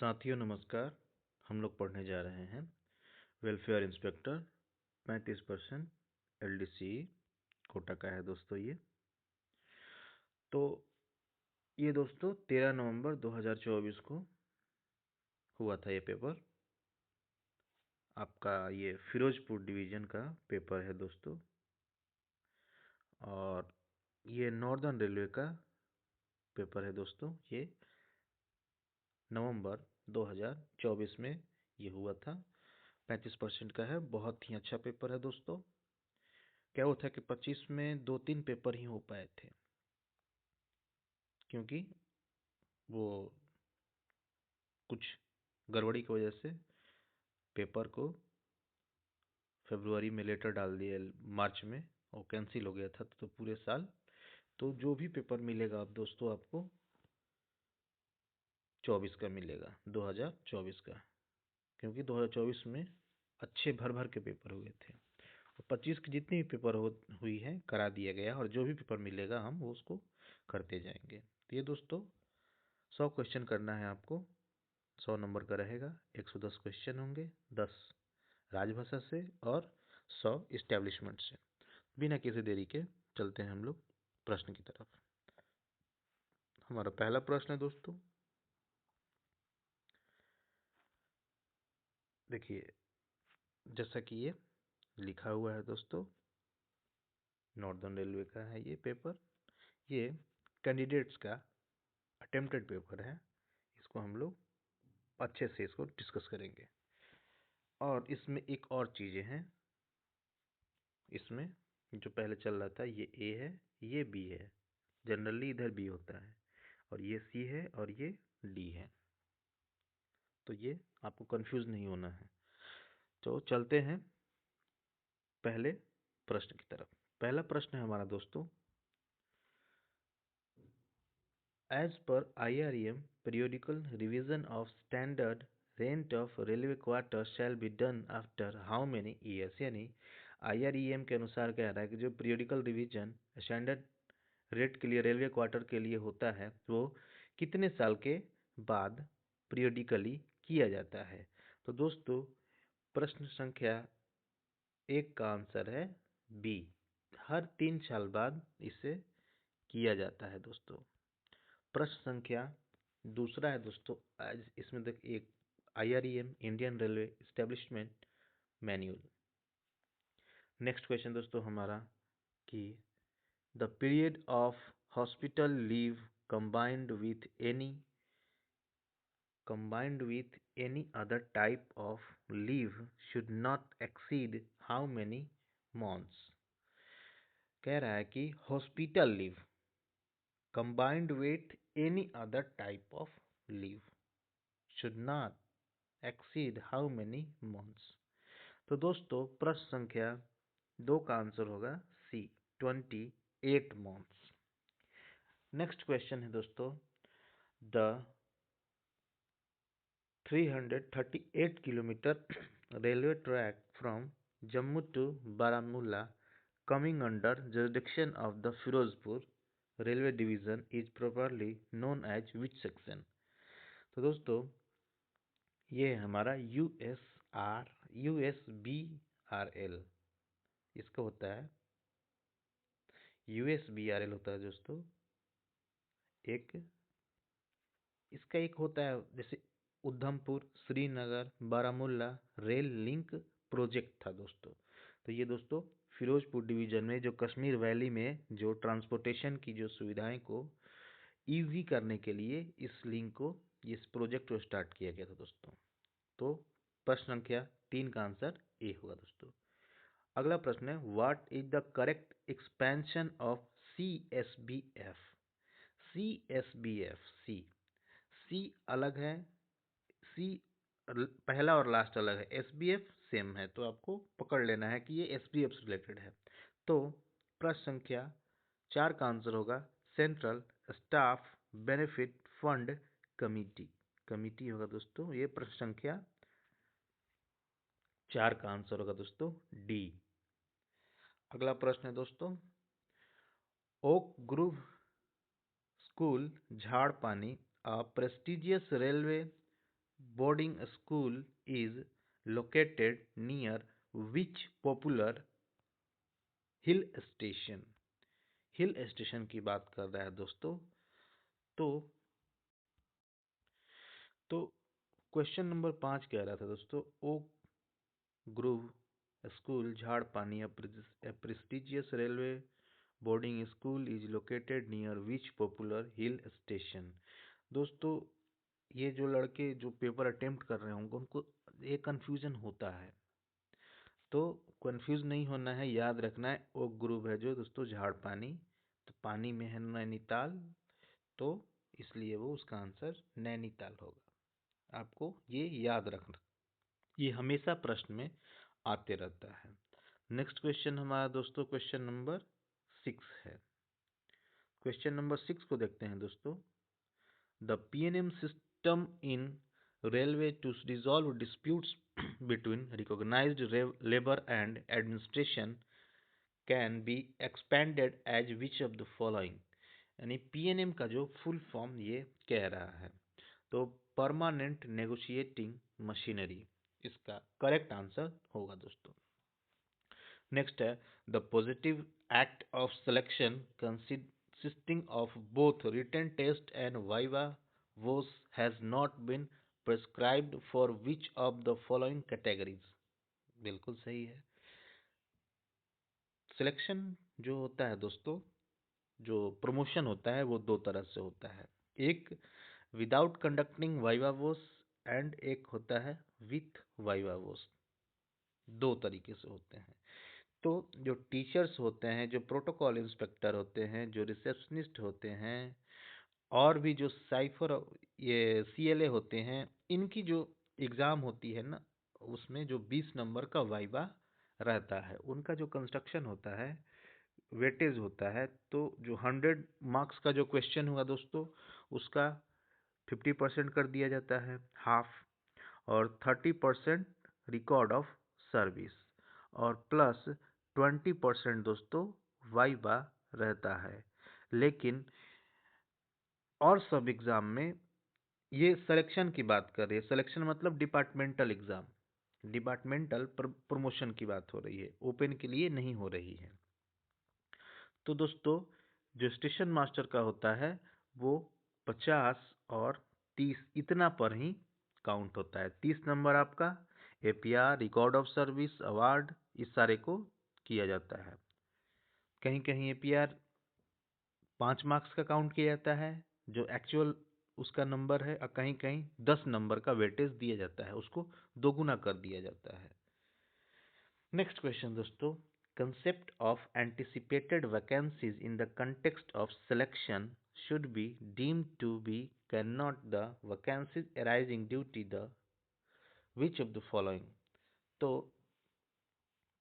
साथियों नमस्कार। हम लोग पढ़ने जा रहे हैं वेलफेयर इंस्पेक्टर 35% LDC कोटा का है दोस्तों। ये दोस्तों 13 नवंबर 2024 को हुआ था ये पेपर। आपका ये फिरोजपुर डिवीज़न का पेपर है दोस्तों, और ये नॉर्दर्न रेलवे का पेपर है दोस्तों। ये नवंबर 2024 में ये हुआ था। 35% का है, बहुत ही अच्छा पेपर है दोस्तों। क्या होता है कि 25 में 2-3 पेपर ही हो पाए थे, क्योंकि वो कुछ गड़बड़ी की वजह से पेपर को फरवरी में लेटर डाल दिया, मार्च में, और कैंसिल हो गया था। तो पूरे साल तो जो भी पेपर मिलेगा आप दोस्तों, आपको 24 का मिलेगा, 2024 का, क्योंकि 2024 में अच्छे भर भर के पेपर हुए थे। 25 की जितनी भी पेपर हुई है करा दिया गया, और जो भी पेपर मिलेगा हम वो उसको करते जाएंगे। तो ये दोस्तों 100 क्वेश्चन करना है आपको। 100 नंबर का रहेगा। 110 क्वेश्चन होंगे, 10 राजभाषा से और 100 इस्टेब्लिशमेंट से। बिना किसी देरी के चलते हैं हम लोग प्रश्न की तरफ। हमारा पहला प्रश्न है दोस्तों, देखिए जैसा कि ये लिखा हुआ है दोस्तों, नॉर्दर्न रेलवे का है ये पेपर। ये कैंडिडेट्स का अटेम्प्टेड पेपर है। इसको हम लोग अच्छे से इसको डिस्कस करेंगे। और इसमें एक और चीज़ें हैं। इसमें जो पहले चल रहा था, ये ए है, ये बी है। जनरली इधर बी होता है, और ये सी है, और ये डी है। तो ये आपको कंफ्यूज नहीं होना है। तो चलते हैं पहले प्रश्न की तरफ। पहला प्रश्न है हमारा दोस्तों, एज पर IREM periodical revision of standard rent of railway quarters shall be done after how many years। यानी IREM के अनुसार कह रहा है कि जो पीरियोडिकल रिवीजन स्टैंडर्ड रेट के लिए रेलवे क्वार्टर के लिए होता है, वो कितने साल के बाद पीरियोडिकली किया जाता है। तो दोस्तों प्रश्न संख्या 1 का आंसर है बी, हर 3 साल बाद इसे किया जाता है दोस्तों। प्रश्न संख्या दूसरा है दोस्तों, आज इसमें देख एक IREM Indian railway establishment manual. Next question दोस्तों हमारा कि the period of hospital leave combined with any other type of leave should not exceed how many months। कह रहा है कि hospital leave combined with any other type of leave should not exceed how many months। तो दोस्तों प्रश्न संख्या 2 का answer होगा सी, 28 months। नेक्स्ट क्वेश्चन है दोस्तों, the 338 kilometre railway track from Jammu to Baramulla coming under jurisdiction of the Firozpur Railway Division is properly known as which section। तो दोस्तों ये हमारा USBRL, इसका होता है USBRL होता है दोस्तों। इसका एक होता है जैसे Udhampur Srinagar Baramulla rail link project था दोस्तों। तो ये दोस्तों फिरोजपुर डिवीजन में जो कश्मीर वैली में जो ट्रांसपोर्टेशन की जो सुविधाएं को इजी करने के लिए इस लिंक को, इस प्रोजेक्ट को स्टार्ट किया गया था दोस्तों। तो प्रश्न संख्या 3 का आंसर ए होगा दोस्तों। अगला प्रश्न है, what is the correct expansion of CSBF। CSBF, सी अलग है, सी पहला और लास्ट अलग है, SBF सेम है। तो आपको पकड़ लेना है कि ये SBF से रिलेटेड है। तो प्रश्न संख्या 4 का आंसर होगा central staff benefit fund committee होगा दोस्तों। ये प्रश्न संख्या 4 का आंसर होगा दोस्तों डी। अगला प्रश्न है दोस्तों, oak grove school Jharipani, a prestigious railway boarding school is located near which popular hill station? Hill station की बात कर रहा है दोस्तों। तो तो क्वेश्चन नंबर 5 कह रहा था दोस्तों, oak grove school Jharipani, a prestigious railway boarding school is located near which popular hill station? दोस्तों, ये जो लड़के जो पेपर अटेम्प्ट कर रहे होंगे उनको ये कन्फ्यूजन होता है, तो कंफ्यूज नहीं होना है, याद रखना है ओक ग्रुप है जो दोस्तों झाड़पानी, तो पानी में है नैनीताल, तो इसलिए वो उसका आंसर नैनीताल होगा। आपको ये याद रखना, ये हमेशा प्रश्न में आते रहता है। नेक्स्ट क्वेश्चन हमारा दोस्तों क्वेश्चन नंबर 6 है। क्वेश्चन नंबर 6 को देखते हैं दोस्तों। The PNM system in railway to resolve disputes between recognized labor and administration can be expanded as which of the following? यानी पीएनएम का जो फुल फॉर्म ये कह रहा है, तो परमानेंट नेगोशिएटिंग मशीनरी इसका करेक्ट आंसर होगा दोस्तों। नेक्स्ट है the positive act of selection consisting of both written test and viva voce has not been prescribed for which of the following categories? बिल्कुल सही है। सिलेक्शन जो होता है दोस्तों, जो प्रमोशन होता है वो दो तरह से होता है, एक without conducting viva voce and एक होता है विथ वाइवा वोस, दो तरीके से होते हैं। तो जो टीचर्स होते हैं, जो प्रोटोकॉल इंस्पेक्टर होते हैं, जो रिसेप्शनिस्ट होते हैं, और भी जो साइफर ये सीएलए होते हैं, इनकी जो एग्ज़ाम होती है ना, उसमें जो 20 नंबर का वाइवा रहता है, उनका जो कंस्ट्रक्शन होता है, वेटेज होता है, तो जो 100 मार्क्स का जो क्वेश्चन हुआ दोस्तों, उसका 50% कर दिया जाता है, हाफ, और 30% रिकॉर्ड ऑफ सर्विस, और प्लस 20% दोस्तों वाइवा रहता है। लेकिन और सब एग्ज़ाम में, ये सिलेक्शन की बात कर रही है, सिलेक्शन मतलब डिपार्टमेंटल एग्ज़ाम, डिपार्टमेंटल प्रमोशन की बात हो रही है, ओपन के लिए नहीं हो रही है। तो दोस्तों जो स्टेशन मास्टर का होता है वो 50 और 30 इतना पर ही काउंट होता है। 30 नंबर आपका APR, record of service, award, इस सारे को किया जाता है। कहीं कहीं एपीआर 5 मार्क्स का काउंट किया जाता है जो एक्चुअल उसका नंबर है, और कहीं कहीं 10 नंबर का वेटेज दिया जाता है, उसको दोगुना कर दिया जाता है। नेक्स्ट क्वेश्चन दोस्तों, concept of anticipated vacancies in the context of selection should be deemed to be cannot the vacancies arising due to the which of the following? तो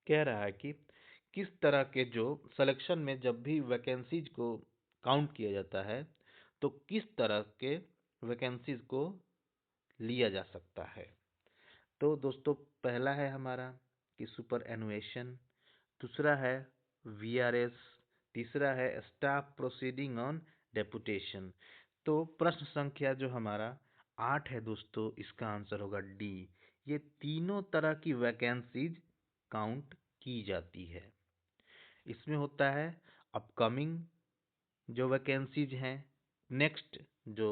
कह रहा है कि किस तरह के जो सिलेक्शन में जब भी वैकेंसीज को काउंट किया जाता है, तो किस तरह के वैकेंसीज को लिया जा सकता है। तो दोस्तों पहला है हमारा कि सुपर एनुएशन, दूसरा है वीआरएस, तीसरा है स्टाफ प्रोसीडिंग ऑन डेपुटेशन। तो प्रश्न संख्या जो हमारा 8 है दोस्तों, इसका आंसर होगा डी। ये तीनों तरह की वैकेंसीज काउंट की जाती है। इसमें होता है अपकमिंग जो वैकेंसीज हैं, नेक्स्ट जो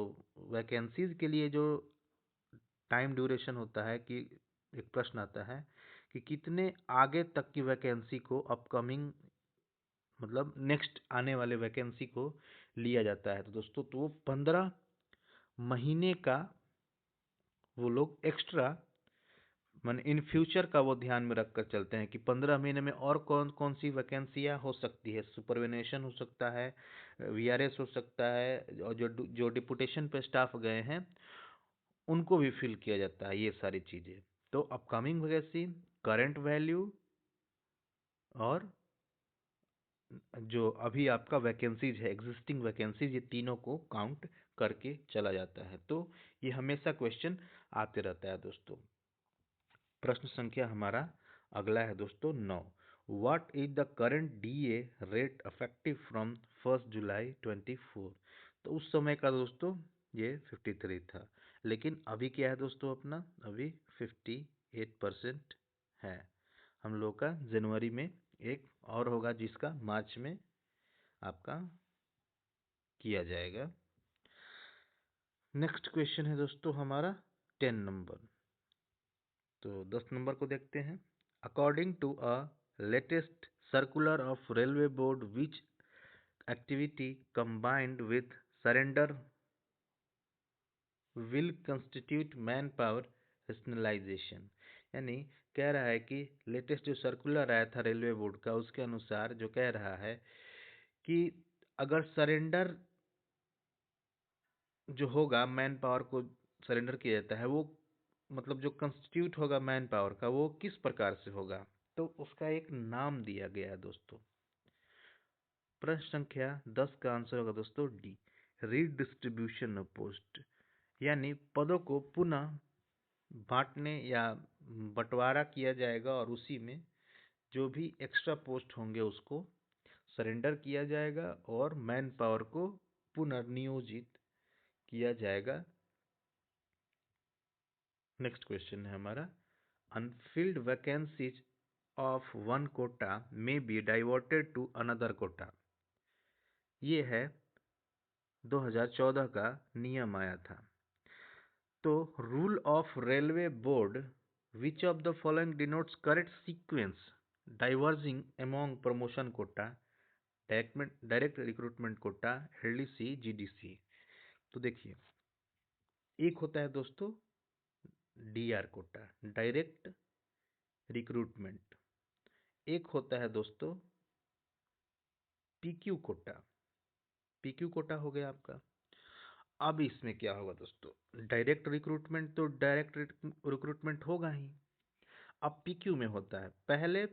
वैकेंसीज के लिए जो टाइम ड्यूरेशन होता है, कि एक प्रश्न आता है कि कितने आगे तक की वैकेंसी को अपकमिंग मतलब नेक्स्ट आने वाले वैकेंसी को लिया जाता है। तो दोस्तों तो वो 15 महीने का वो लोग एक्स्ट्रा मान इन फ्यूचर का वो ध्यान में रख कर चलते हैं कि 15 महीने में और कौन कौन सी वैकेंसियाँ हो सकती है। सुपरविनेशन हो सकता है, वीआरएस हो सकता है, और जो जो डिपुटेशन पे स्टाफ गए हैं उनको भी फिल किया जाता है, ये सारी चीज़ें। तो अपकमिंग वैकेंसी, करंट वैल्यू, और जो अभी आपका वैकेंसीज है, एग्जिस्टिंग वैकेंसीज, ये तीनों को काउंट करके चला जाता है। तो ये हमेशा क्वेश्चन आते रहता है दोस्तों। प्रश्न संख्या हमारा अगला है दोस्तों 9। What is the current DA rate affective from 1 जुलाई 24? तो उस समय का दोस्तों ये 53 था। लेकिन अभी क्या है दोस्तों, अपना अभी 58% है। हम लोग का जनवरी में एक और होगा जिसका मार्च में आपका किया जाएगा। नेक्स्ट क्वेश्चन है दोस्तों हमारा 10 नंबर। तो 10 नंबर को देखते हैं। According to a latest circular of railway board which activity combined with surrender will constitute manpower rationalisation. यानी कह रहा है कि लेटेस्ट जो सर्कुलर आया था रेलवे बोर्ड का, उसके अनुसार जो कह रहा है कि अगर सरेंडर जो होगा, मैन पावर को सरेंडर किया जाता है, वो मतलब जो कंस्टिट्यूट होगा मैन पावर का, वो किस प्रकार से होगा, तो उसका एक नाम दिया गया है दोस्तों। प्रश्न संख्या 10 का आंसर होगा दोस्तों डी, रीडिस्ट्रीब्यूशन ऑफ पोस्ट। यानी पदों को पुनः बांटने या बंटवारा किया जाएगा और उसी में जो भी एक्स्ट्रा पोस्ट होंगे उसको सरेंडर किया जाएगा और मैन पावर को पुनर्नियोजित किया जाएगा। नेक्स्ट क्वेश्चन है हमारा, unfilled vacancies of one quota में be diverted to another quota. ये है 2014 का नियम आया था। तो rule of railway board which of the following denotes correct sequence diverging among promotion quota, direct recruitment quota, LDC, GDC. तो देखिए, एक होता है दोस्तों डीआर कोटा, डायरेक्ट रिक्रूटमेंट। एक होता है दोस्तों पीक्यू कोटा, पीक्यू कोटा हो गया आपका। अब इसमें क्या होगा दोस्तों, डायरेक्ट रिक्रूटमेंट तो डायरेक्ट रिक्रूटमेंट होगा ही। अब पीक्यू में होता है, पहले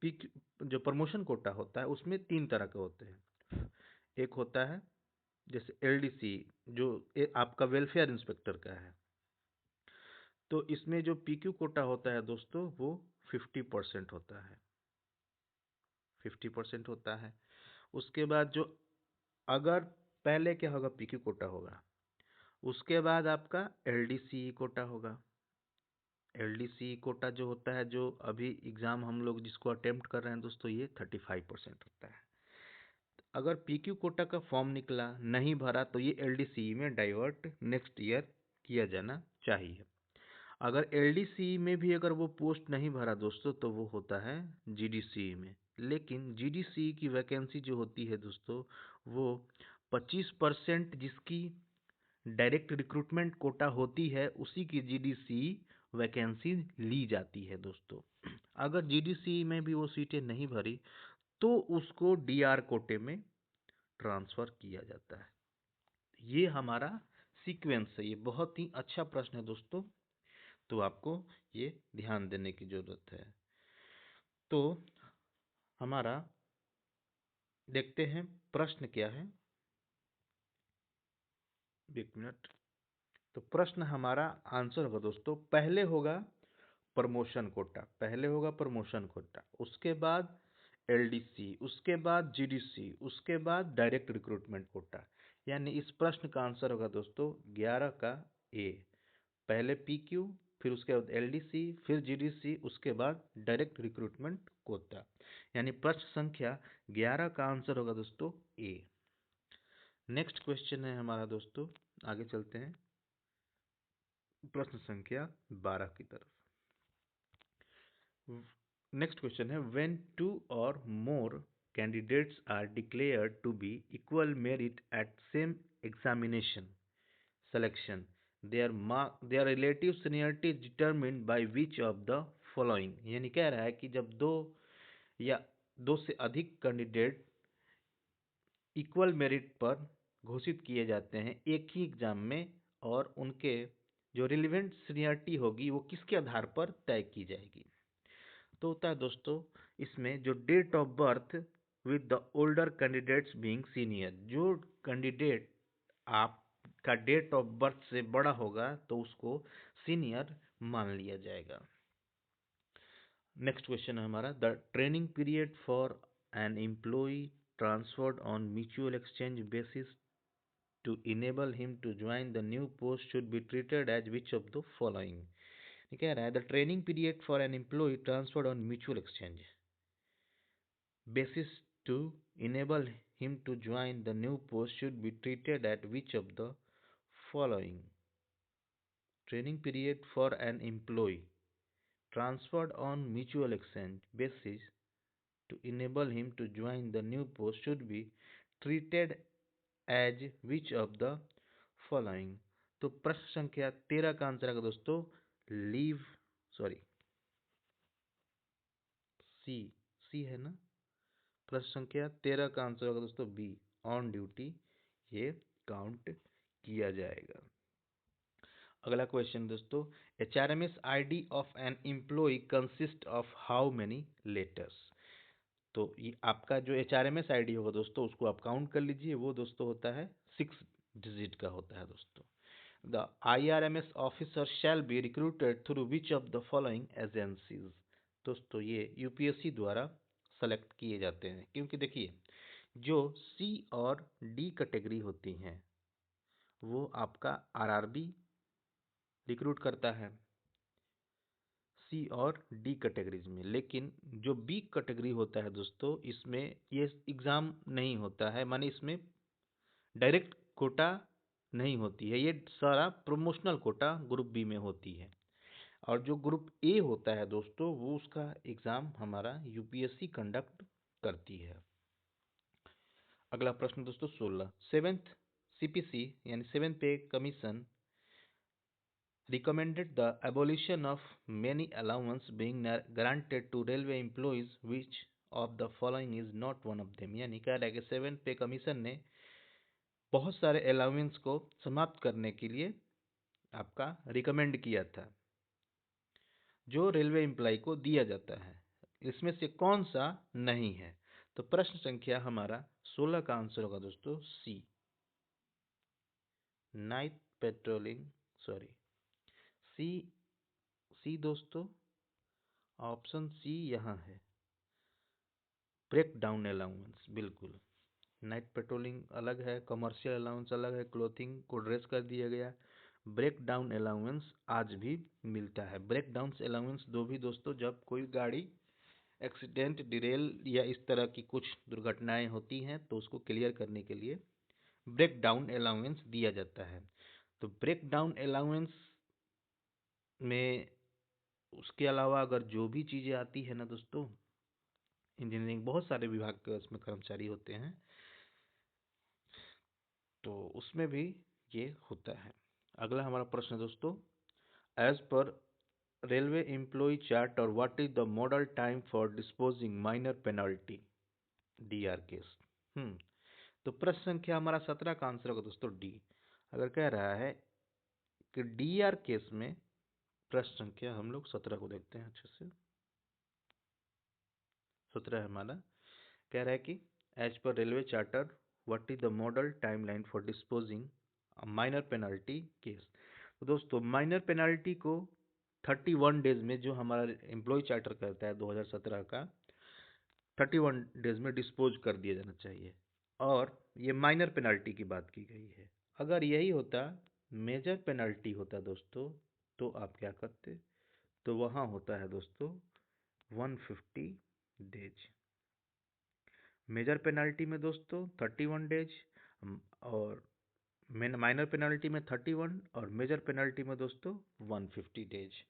पीक्यू जो प्रमोशन कोटा होता है उसमें 3 तरह के होते हैं। एक होता है जैसे एलडीसी, जो आपका वेलफेयर इंस्पेक्टर का है, तो इसमें जो पीक्यू कोटा होता है दोस्तों वो 50% होता है, 50% होता है। उसके बाद जो, अगर पहले क्या होगा, पीक्यू कोटा होगा, उसके बाद आपका एलडीसी कोटा होगा। एलडीसी कोटा जो होता है, जो अभी एग्जाम हम लोग जिसको अटेम्प्ट कर रहे हैं दोस्तों, ये 35% होता है। अगर पीक्यू कोटा का फॉर्म निकला, नहीं भरा, तो ये एलडीसी में डाइवर्ट नेक्स्ट ईयर किया जाना चाहिए। अगर एलडीसी में भी अगर वो पोस्ट नहीं भरा दोस्तों, तो वो होता है जीडीसी में। लेकिन जीडीसी की वैकेंसी जो होती है दोस्तों, वो 25% जिसकी डायरेक्ट रिक्रूटमेंट कोटा होती है, उसी की जीडीसी वैकेंसी ली जाती है दोस्तों। अगर जीडीसी में भी वो सीटें नहीं भरी, तो उसको डीआर कोटे में ट्रांसफर किया जाता है। ये हमारा सीक्वेंस है। ये बहुत ही अच्छा प्रश्न है दोस्तों, तो आपको ये ध्यान देने की जरूरत है। तो हमारा देखते हैं प्रश्न क्या है, एक मिनट। तो प्रश्न हमारा आंसर होगा दोस्तों, पहले होगा प्रमोशन कोटा, पहले होगा प्रमोशन कोटा, उसके बाद एलडीसी, उसके बाद जीडीसी, उसके बाद डायरेक्ट रिक्रूटमेंट कोटा। यानी इस प्रश्न का आंसर होगा दोस्तों 11 का ए, पहले पीक्यू, फिर उसके बाद एलडीसी, फिर जीडीसी, उसके बाद डायरेक्ट रिक्रूटमेंट कोटा। यानी प्रश्न संख्या 11 का आंसर होगा दोस्तों ए। नेक्स्ट क्वेश्चन है हमारा दोस्तों, आगे चलते हैं प्रश्न संख्या 12 की तरफ। नेक्स्ट क्वेश्चन है, व्हेन टू और मोर candidates are declared to be equal merit at same examination selection, their relative seniority is determined by which of the following। यानी कह रहा है कि जब दो या दो से अधिक कैंडिडेट इक्वल मेरिट पर घोषित किए जाते हैं एक ही एग्जाम में, और उनके जो रिलेवेंट सीनियरिटी होगी वो किसके आधार पर तय की जाएगी। तो होता है दोस्तों, इसमें जो date of birth with the older candidates being senior, जो कैंडिडेट आपका डेट ऑफ बर्थ से बड़ा होगा तो उसको सीनियर मान लिया जाएगा। नेक्स्ट क्वेश्चन है हमारा, the training period for an employee transferred on mutual exchange basis to enable him to join the new post should be treated as which of the following? ये कह रहा है the training period for an employee transferred on mutual exchange basis to enable him to join the new post should be treated at which of the following? Training period for an employee transferred on mutual exchange basis to enable him to join the new post should be treated as which of the following? तो प्रश्न संख्या 13 का answer है दोस्तों leave sorry C सी है ना। प्रश्न संख्या 13 का आंसर होगा दोस्तों बी ऑन ड्यूटी, ये काउंट किया जाएगा। अगला क्वेश्चन दोस्तों HRMS ID of an employee consist of how many letters? तो ये आपका जो HRMS ID होगा दोस्तों उसको आप काउंट कर लीजिए, वो दोस्तों होता है 6 डिजिट का होता है दोस्तों। The IRMS officer shall be recruited through which of the following agencies? दोस्तों ये UPSC द्वारा सेलेक्ट किए जाते हैं, क्योंकि देखिए जो C और D कैटेगरी होती हैं वो आपका RRB रिक्रूट करता है C और D कैटेगरीज में, लेकिन जो B कैटेगरी होता है दोस्तों इसमें ये एग्ज़ाम नहीं होता है, माने इसमें डायरेक्ट कोटा नहीं होती है, ये सारा प्रमोशनल कोटा ग्रुप बी में होती है। और जो ग्रुप ए होता है दोस्तों वो उसका एग्ज़ाम हमारा UPSC कंडक्ट करती है। अगला प्रश्न दोस्तों 16 सेवेंथ CPC यानी सेवेंथ पे commission recommended the abolition of many allowance being granted to railway employees which of the following is not one of them? यानी कह रहा है कि सेवेंथ पे कमीशन ने बहुत सारे अलाउंस को समाप्त करने के लिए आपका रिकमेंड किया था जो रेलवे एम्प्लॉय को दिया जाता है, इसमें से कौन सा नहीं है? तो प्रश्न संख्या हमारा 16 का आंसर होगा दोस्तों सी नाइट पेट्रोलिंग सॉरी सी सी दोस्तों ऑप्शन सी यहाँ है ब्रेक डाउन अलाउंस। बिल्कुल नाइट पेट्रोलिंग अलग है, कमर्शियल अलाउंस अलग है, क्लोथिंग को ड्रेस कर दिया गया। ब्रेक डाउन अलाउंस आज भी मिलता है। ब्रेक डाउन अलाउंस दो भी दोस्तों जब कोई गाड़ी एक्सीडेंट डिरेल या इस तरह की कुछ दुर्घटनाएं होती हैं तो उसको क्लियर करने के लिए ब्रेक डाउन अलाउंस दिया जाता है। तो ब्रेक डाउन अलाउंस में उसके अलावा अगर जो भी चीज़ें आती है ना दोस्तों, इंजीनियरिंग बहुत सारे विभाग के उसमें कर्मचारी होते हैं तो उसमें भी ये होता है। अगला हमारा प्रश्न है दोस्तों एज पर रेलवे एम्प्लॉय चार्ट और what is the model time for disposing minor penalty DR case? तो प्रश्न संख्या हमारा 17 का आंसर होगा दोस्तों डी। अगर कह रहा है कि DR केस में प्रश्न संख्या हम लोग 17 को देखते हैं अच्छे से। 17 हमारा कह रहा है कि एज पर railway charter what is the model timeline for disposing minor penalty case? तो दोस्तों माइनर पेनल्टी को 31 डेज में जो हमारा एम्प्लॉय चार्टर करता है 2017 का 31 डेज में डिस्पोज कर दिया जाना चाहिए, और ये माइनर पेनल्टी की बात की गई है। अगर यही होता मेजर पेनल्टी होता दोस्तों तो आप क्या करते? तो वहाँ होता है दोस्तों 150 डेज। मेजर पेनल्टी में दोस्तों 31 डेज और माइनर पेनल्टी में 31 और मेजर पेनल्टी में दोस्तों 150 डेज।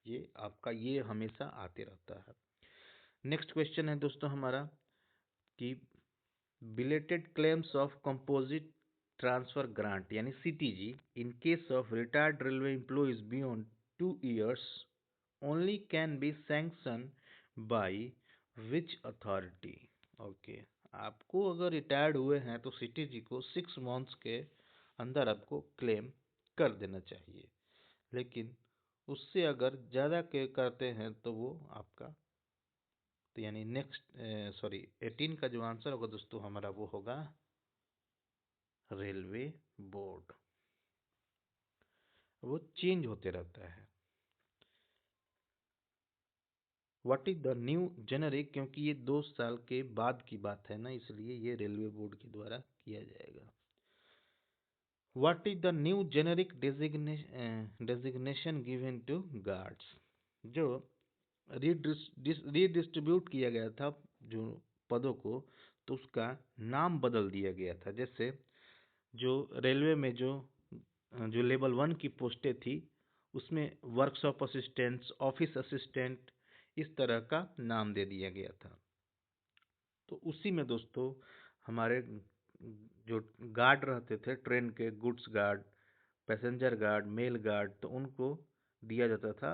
ये आपका ये हमेशा आते रहता है। नेक्स्ट क्वेश्चन है दोस्तों हमारा कि belated claims of composite transfer grant यानी CTG in case of retired railway employees beyond 2 years only can be sanction by which authority? Okay, आपको अगर रिटायर्ड हुए हैं तो CTG को 6 मंथ्स के अंदर आपको क्लेम कर देना चाहिए, लेकिन उससे अगर ज़्यादा के करते हैं तो वो आपका तो यानी नेक्स्ट 18 का जो आंसर होगा दोस्तों हमारा वो होगा रेलवे बोर्ड। वो चेंज होते रहता है। What is the new generic? क्योंकि ये 2 साल के बाद की बात है ना, इसलिए ये रेलवे बोर्ड के द्वारा किया जाएगा। What is the new generic designation given to guards? जो रीडिस्ट्रीब्यूट किया गया था जो पदों को, तो उसका नाम बदल दिया गया था। जैसे जो रेलवे में जो जो लेवल 1 की पोस्टें थी, उसमें वर्कशॉप असिस्टेंट, ऑफिस असिस्टेंट, इस तरह का नाम दे दिया गया था। तो उसी में दोस्तों हमारे जो गार्ड रहते थे ट्रेन के, goods guard, passenger guard, mail guard, तो उनको दिया जाता था,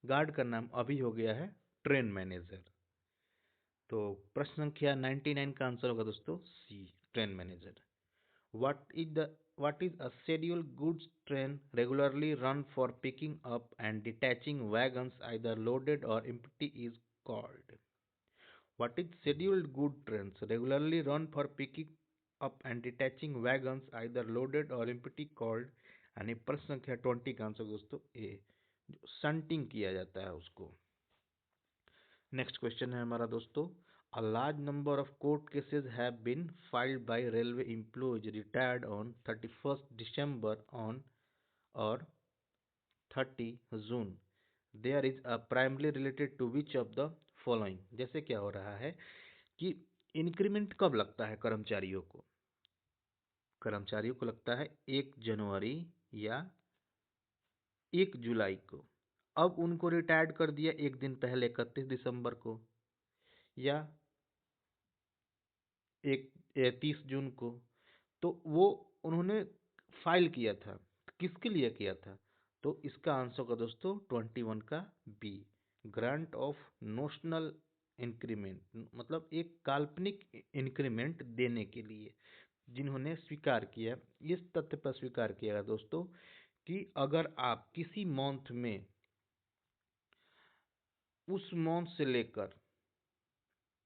गार्ड का नाम अभी हो गया है ट्रेन मैनेजर। तो प्रश्न संख्या 99 का आंसर होगा दोस्तों C, train manager. What is the what is a schedule goods train regularly run for picking up and detaching wagons either loaded or empty is called? What is scheduled good trains regularly run for picking up and detaching wagons either loaded or empty called? यानी प्रश्न संख्या 20 का answer दोस्तों ए, जो shunting किया जाता है उसको। नेक्स्ट क्वेश्चन है हमारा दोस्तों, a large number of court cases have been filed by railway employees retired on 31st December on or 30 June. There is a primarily related to which of the following? जैसे क्या हो रहा है कि increment कब लगता है कर्मचारियों को? कर्मचारियों को लगता है 1 जनवरी या 1 जुलाई को। अब उनको रिटायर्ड कर दिया एक दिन पहले 31 दिसंबर को, या 30 जून को। तो वो उन्होंने फाइल किया था, किसके लिए किया था? तो इसका आंसर होगा दोस्तों 21 का B, grant of notional increment, मतलब एक काल्पनिक इंक्रीमेंट देने के लिए जिन्होंने स्वीकार किया। इस तथ्य पर स्वीकार किया है दोस्तों कि अगर आप किसी मंथ में उस मंथ से लेकर,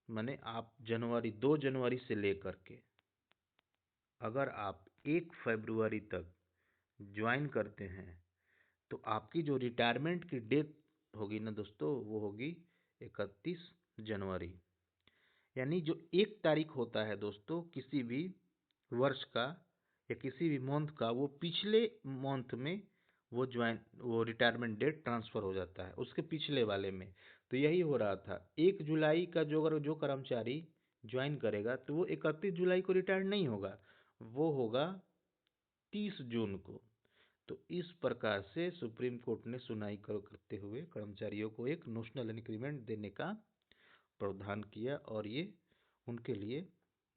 माने आप 2 जनवरी से लेकर के अगर आप 1 फरवरी तक ज्वाइन करते हैं, तो आपकी जो रिटायरमेंट की डेट होगी ना दोस्तों, वो होगी 31 जनवरी। यानी जो 1 तारीख होता है दोस्तों किसी भी वर्ष का या किसी भी मंथ का, वो पिछले मंथ में वो रिटायरमेंट डेट ट्रांसफर हो जाता है उसके पिछले वाले में। तो यही हो रहा था, 1 जुलाई का अगर जो कर्मचारी ज्वाइन करेगा तो वो 31 जुलाई को रिटायर्ड नहीं होगा, वो होगा 30 जून को। तो इस प्रकार से सुप्रीम कोर्ट ने सुनाई करते हुए कर्मचारियों को एक नोशनल इंक्रीमेंट देने का प्रावधान किया, और ये उनके लिए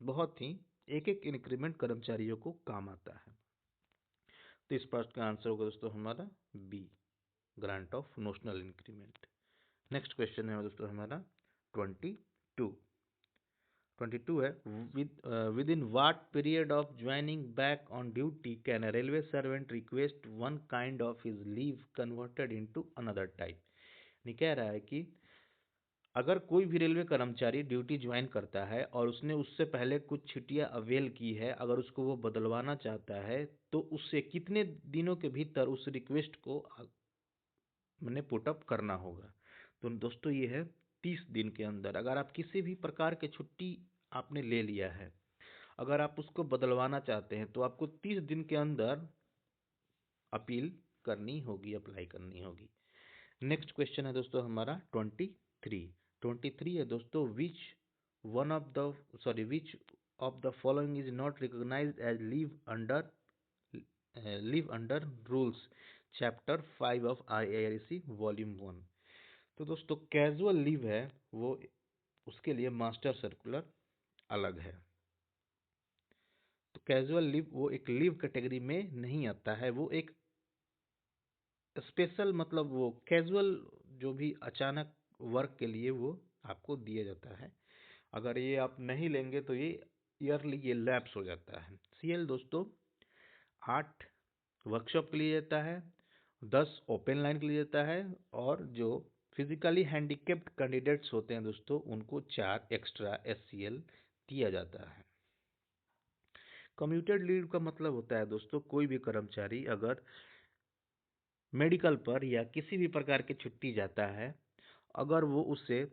बहुत ही एक एक इंक्रीमेंट कर्मचारियों को काम आता है। तो इस प्रश्न का आंसर होगा दोस्तों हमारा B, grant of notional increment. Next question है दोस्तों हमारा 22। 22 है, within what period of joining back on duty can a railway servant request one kind of his leave converted into another type? नहीं, कह रहा है कि अगर कोई भी रेलवे कर्मचारी ड्यूटी ज्वाइन करता है और उसने उससे पहले कुछ छुट्टियां अवेल की है, अगर उसको वो बदलवाना चाहता है तो उससे कितने दिनों के भीतर उस रिक्वेस्ट को मैंने पुटअप करना होगा? तो दोस्तों ये है 30 दिन के अंदर। अगर आप किसी भी प्रकार की छुट्टी आपने ले लिया है, अगर आप उसको बदलवाना चाहते हैं तो आपको 30 दिन के अंदर अपील करनी होगी, अप्लाई करनी होगी। नेक्स्ट क्वेश्चन है दोस्तों हमारा 23। 23 है दोस्तों, which of the following is not recognised as leave under rules chapter 5 of IRC volume 1? तो दोस्तों कैजुअल लीव है वो, उसके लिए मास्टर सर्कुलर अलग है। तो कैजुअल लीव वो एक लीव कैटेगरी में नहीं आता है, वो एक स्पेशल, मतलब वो कैजुअल जो भी अचानक वर्क के लिए वो आपको दिया जाता है। अगर ये आप नहीं लेंगे तो ये ईयरली ये लैप्स हो जाता है। CL दोस्तों 8 वर्कशॉप के लिए जाता है, 10 ओपन लाइन के लिए जाता है, और जो फिजिकली हैंडीकेप्ड कैंडिडेट्स होते हैं दोस्तों उनको 4 एक्स्ट्रा SCL दिया जाता है। कम्यूटेड लीव का मतलब होता है दोस्तों कोई भी कर्मचारी अगर मेडिकल पर या किसी भी प्रकार की छुट्टी जाता है, अगर वो उससे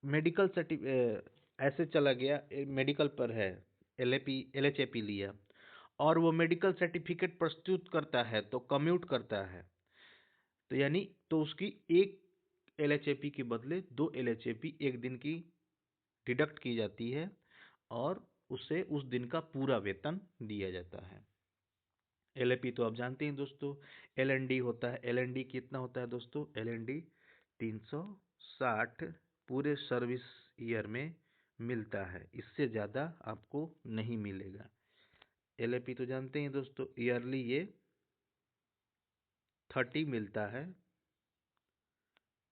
मेडिकल सर्टिफिकेट ऐसे चला गया, मेडिकल पर है, LHAP लिया, और वो मेडिकल सर्टिफिकेट प्रस्तुत करता है तो कम्यूट करता है, तो यानी तो उसकी एक एलएचएपी के बदले 2 एलएचएपी एक दिन की डिडक्ट की जाती है और उसे उस दिन का पूरा वेतन दिया जाता है। एलएपी तो आप जानते हैं दोस्तों, एलएनडी होता है। एलएनडी कितना होता है दोस्तों? एलएनडी 360 पूरे सर्विस ईयर में मिलता है, इससे ज़्यादा आपको नहीं मिलेगा। एलएपी तो जानते हैं दोस्तों, ईयरली ये 30 मिलता है,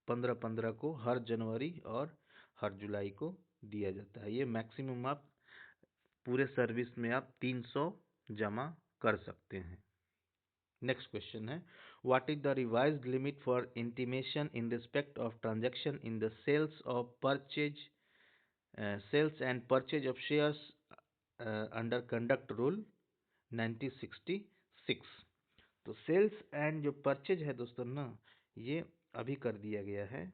15-15 को हर जनवरी और हर जुलाई को दिया जाता है। ये मैक्सिमम आप पूरे सर्विस में आप 300 जमा कर सकते हैं। नेक्स्ट क्वेश्चन है, what is the revised limit for intimation in respect of transaction in the sales and purchase of shares under conduct rule 1966। तो सेल्स एंड जो परचेज है दोस्तों ना, ये अभी कर दिया गया है,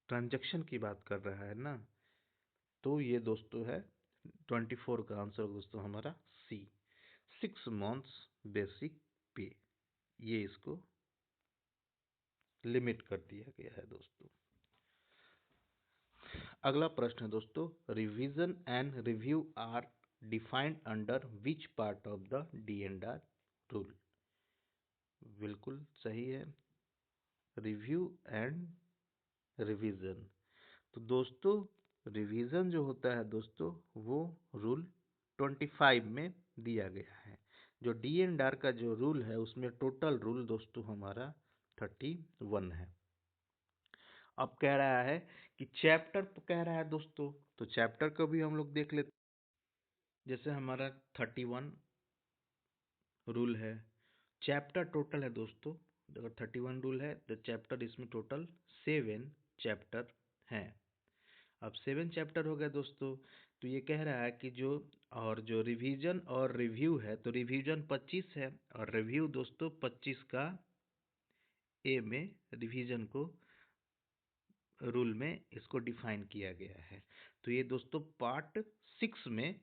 ट्रांजैक्शन की बात कर रहा है ना, तो ये दोस्तों है 24 का आंसर दोस्तों हमारा सी, 6 मंथ्स बेसिक पे, ये इसको लिमिट कर दिया गया है दोस्तों। अगला प्रश्न है दोस्तों, revision and review are defined under which part of the D and R rule? बिल्कुल सही है, रिव्यू एंड रिवीजन। तो दोस्तों रिवीजन जो होता है दोस्तों, वो रूल 25 में दिया गया है। जो डी&आर का जो रूल है उसमें टोटल रूल दोस्तों हमारा 31 है। अब कह रहा है कि चैप्टर कह रहा है दोस्तों, तो चैप्टर को भी हम लोग देख लेते। जैसे हमारा 31 रूल है, चैप्टर टोटल है दोस्तों, अगर 31 रूल है तो चैप्टर इसमें टोटल 7 चैप्टर हैं। अब 7 चैप्टर हो गए दोस्तों, तो ये कह रहा है कि जो रिवीजन और रिव्यू है, तो रिवीजन 25 है और रिव्यू दोस्तों 25 का ए में रिवीजन को रूल में इसको डिफाइन किया गया है। तो ये दोस्तों पार्ट 6 में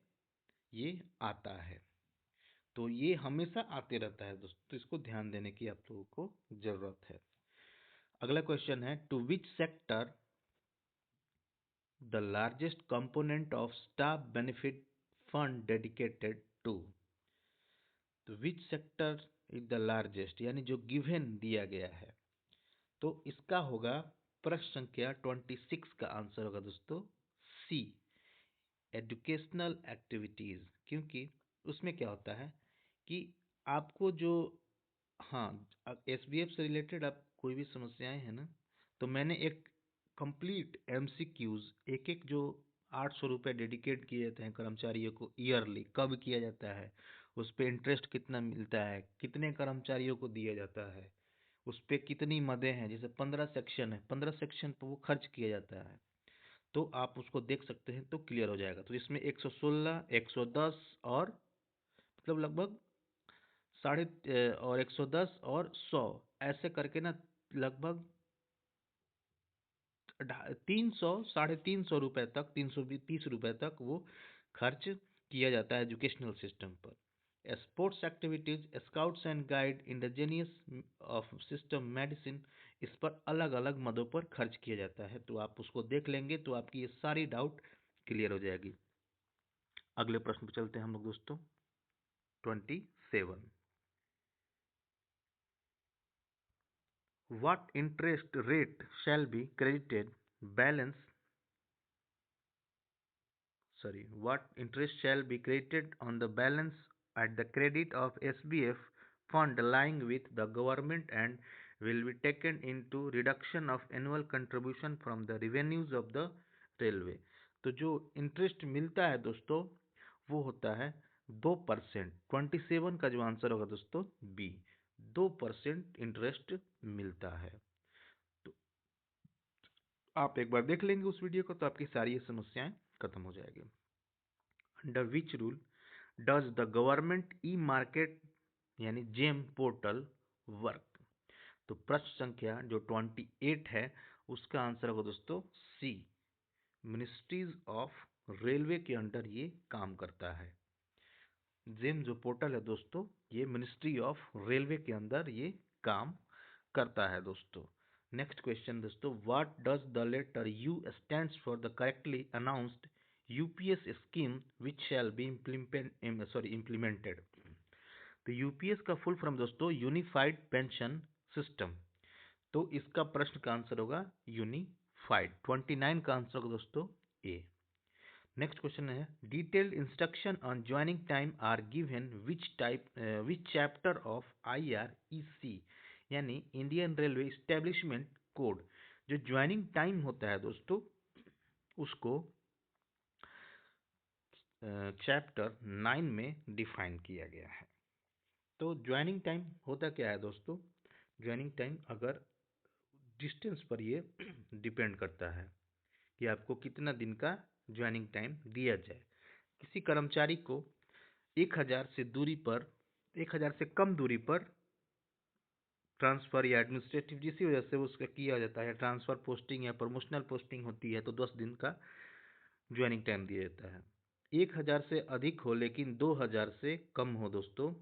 ये आता है, तो ये हमेशा आते रहता है दोस्तों, तो इसको ध्यान देने की आप लोगों को जरूरत है। अगला क्वेश्चन है, to which sector the largest component of staff benefit fund dedicated to? तो which sector is the largest, यानी जो गिवन दिया गया है, तो इसका होगा प्रश्न संख्या 26 का आंसर होगा दोस्तों सी, एजुकेशनल एक्टिविटीज। क्योंकि उसमें क्या होता है कि आपको जो, हाँ, एसबीएफ से रिलेटेड आप कोई भी समस्याएं हैं ना, तो मैंने एक कंप्लीट एमसीक्यूज एक एक जो 800 रुपये डेडिकेट किए जाते हैं कर्मचारियों को ईयरली, कब किया जाता है, उस पर इंटरेस्ट कितना मिलता है, कितने कर्मचारियों को दिया जाता है, उस पर कितनी मदें हैं, जैसे 15 सेक्शन है, 15 सेक्शन पर वो खर्च किया जाता है, तो आप उसको देख सकते हैं तो क्लियर हो जाएगा। तो इसमें 116, 110 और मतलब लगभग साढ़े और 110 और 100 ऐसे करके ना, लगभग 300, 350 रुपए तक, 330 रुपए तक वो खर्च किया जाता है एजुकेशनल सिस्टम पर। Sports activities, scouts and guide, indigenous of system medicine, इस पर अलग अलग मदों पर खर्च किया जाता है। तो आप उसको देख लेंगे तो आपकी ये सारी डाउट क्लियर हो जाएगी। अगले प्रश्न पर चलते हैं हम लोग दोस्तों, 27। What interest rate shall be credited balance what interest shall be credited on the balance at the credit of SBF fund lying with the government and will be taken into reduction of annual contribution from the revenues of the railway? तो जो interest मिलता है दोस्तों वो होता है 2%। 27 का जो आंसर होगा दोस्तों बी, 2% इंटरेस्ट मिलता है। तो आप एक बार देख लेंगे उस वीडियो को तो आपकी सारी ये समस्याएं खत्म हो जाएगी। Under which rule does the government e market यानी जेम पोर्टल वर्क? तो प्रश्न संख्या जो 28 है उसका आंसर होगा दोस्तों सी, मिनिस्ट्रीज ऑफ रेलवे के अंडर ये काम करता है। जिम जो पोर्टल है दोस्तों, ये मिनिस्ट्री ऑफ रेलवे के अंदर ये काम करता है दोस्तों। नेक्स्ट क्वेश्चन दोस्तों, what does the letter U stands for the correctly announced UPS scheme which shall be implemented. तो यूपीएस का फुल फॉर्म दोस्तों यूनिफाइड पेंशन सिस्टम। तो इसका प्रश्न का आंसर होगा यूनिफाइड। 29 का आंसर होगा दोस्तों ए। नेक्स्ट क्वेश्चन है, detailed instruction on joining time are given which chapter of IREC, यानी इंडियन रेलवे इस्टेब्लिशमेंट कोड। जो ज्वाइनिंग टाइम होता है दोस्तों, उसको चैप्टर 9 में डिफाइन किया गया है। तो ज्वाइनिंग टाइम होता क्या है दोस्तों, ज्वाइनिंग टाइम अगर डिस्टेंस पर ये डिपेंड करता है कि आपको कितना दिन का ज्वाइनिंग टाइम दिया जाए। किसी कर्मचारी को 1000 से कम दूरी पर ट्रांसफ़र या एडमिनिस्ट्रेटिव जिसी वजह से उसका किया जाता है, ट्रांसफ़र पोस्टिंग या प्रमोशनल पोस्टिंग होती है, तो 10 दिन का ज्वाइनिंग टाइम दिया जाता है। 1000 से अधिक हो लेकिन 2000 से कम हो दोस्तों,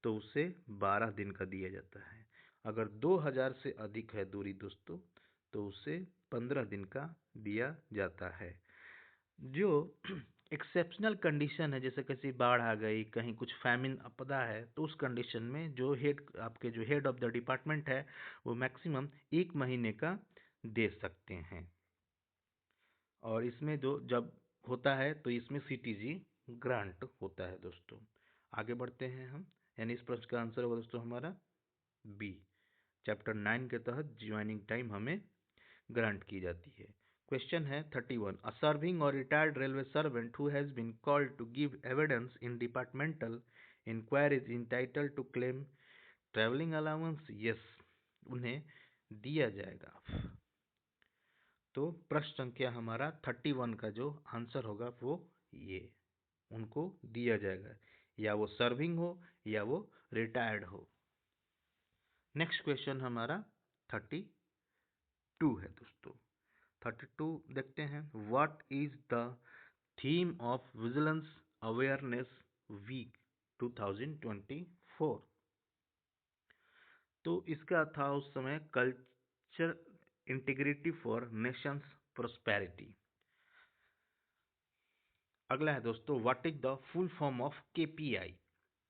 तो उसे 12 दिन का दिया जाता है। अगर 2000 से अधिक है दूरी दोस्तों, तो उसे 15 दिन का दिया जाता है। जो एक्सेप्शनल कंडीशन है, जैसे किसी बाढ़ आ गई, कहीं कुछ फैमिन आपदा है, तो उस कंडीशन में जो हेड ऑफ द डिपार्टमेंट है, वो मैक्सिमम 1 महीने का दे सकते हैं। और इसमें जो जब होता है तो इसमें सीटीजी ग्रांट होता है दोस्तों। आगे बढ़ते हैं हम, यानी इस प्रश्न का आंसर होगा दोस्तों हमारा बी। चैप्टर 9 के तहत ज्वाइनिंग टाइम हमें ग्रांट की जाती है। क्वेश्चन है 31, अ सर्विंग और retired railway servant who has been called to give evidence in departmental enquiries entitled to claim travelling allowance. Yes, उन्हें दिया जाएगा। तो प्रश्न संख्या हमारा 31 का जो आंसर होगा वो ये, उनको दिया जाएगा, या वो सर्विंग हो या वो रिटायर्ड हो। नेक्स्ट क्वेश्चन हमारा 32 है दोस्तों। 32 देखते हैं, what is the theme of vigilance awareness week 2024। तो इसका था उस समय culture integrity for nations prosperity. अगला है दोस्तों, what is the full form of KPI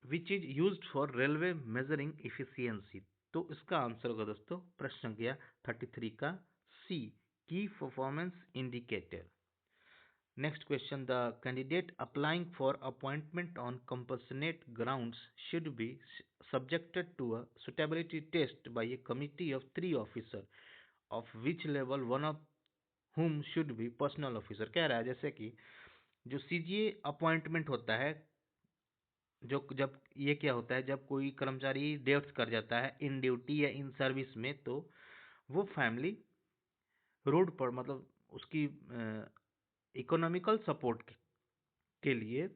which is used for railway measuring efficiency. तो इसका आंसर होगा दोस्तों प्रश्न संख्या 33 का सी, की performance indicator. Next question, the candidate applying for appointment on compassionate grounds should be subjected to a suitability test by a committee of 3 officer of which level one of whom should be personnel officer. कह रहा है जैसे कि जो CGA appointment होता है, जो जब ये क्या होता है, जब कोई कर्मचारी डेथ कर जाता है इन ड्यूटी या इन सर्विस में, तो वो फैमिली रोड पर, मतलब उसकी इकोनॉमिकल सपोर्ट के लिए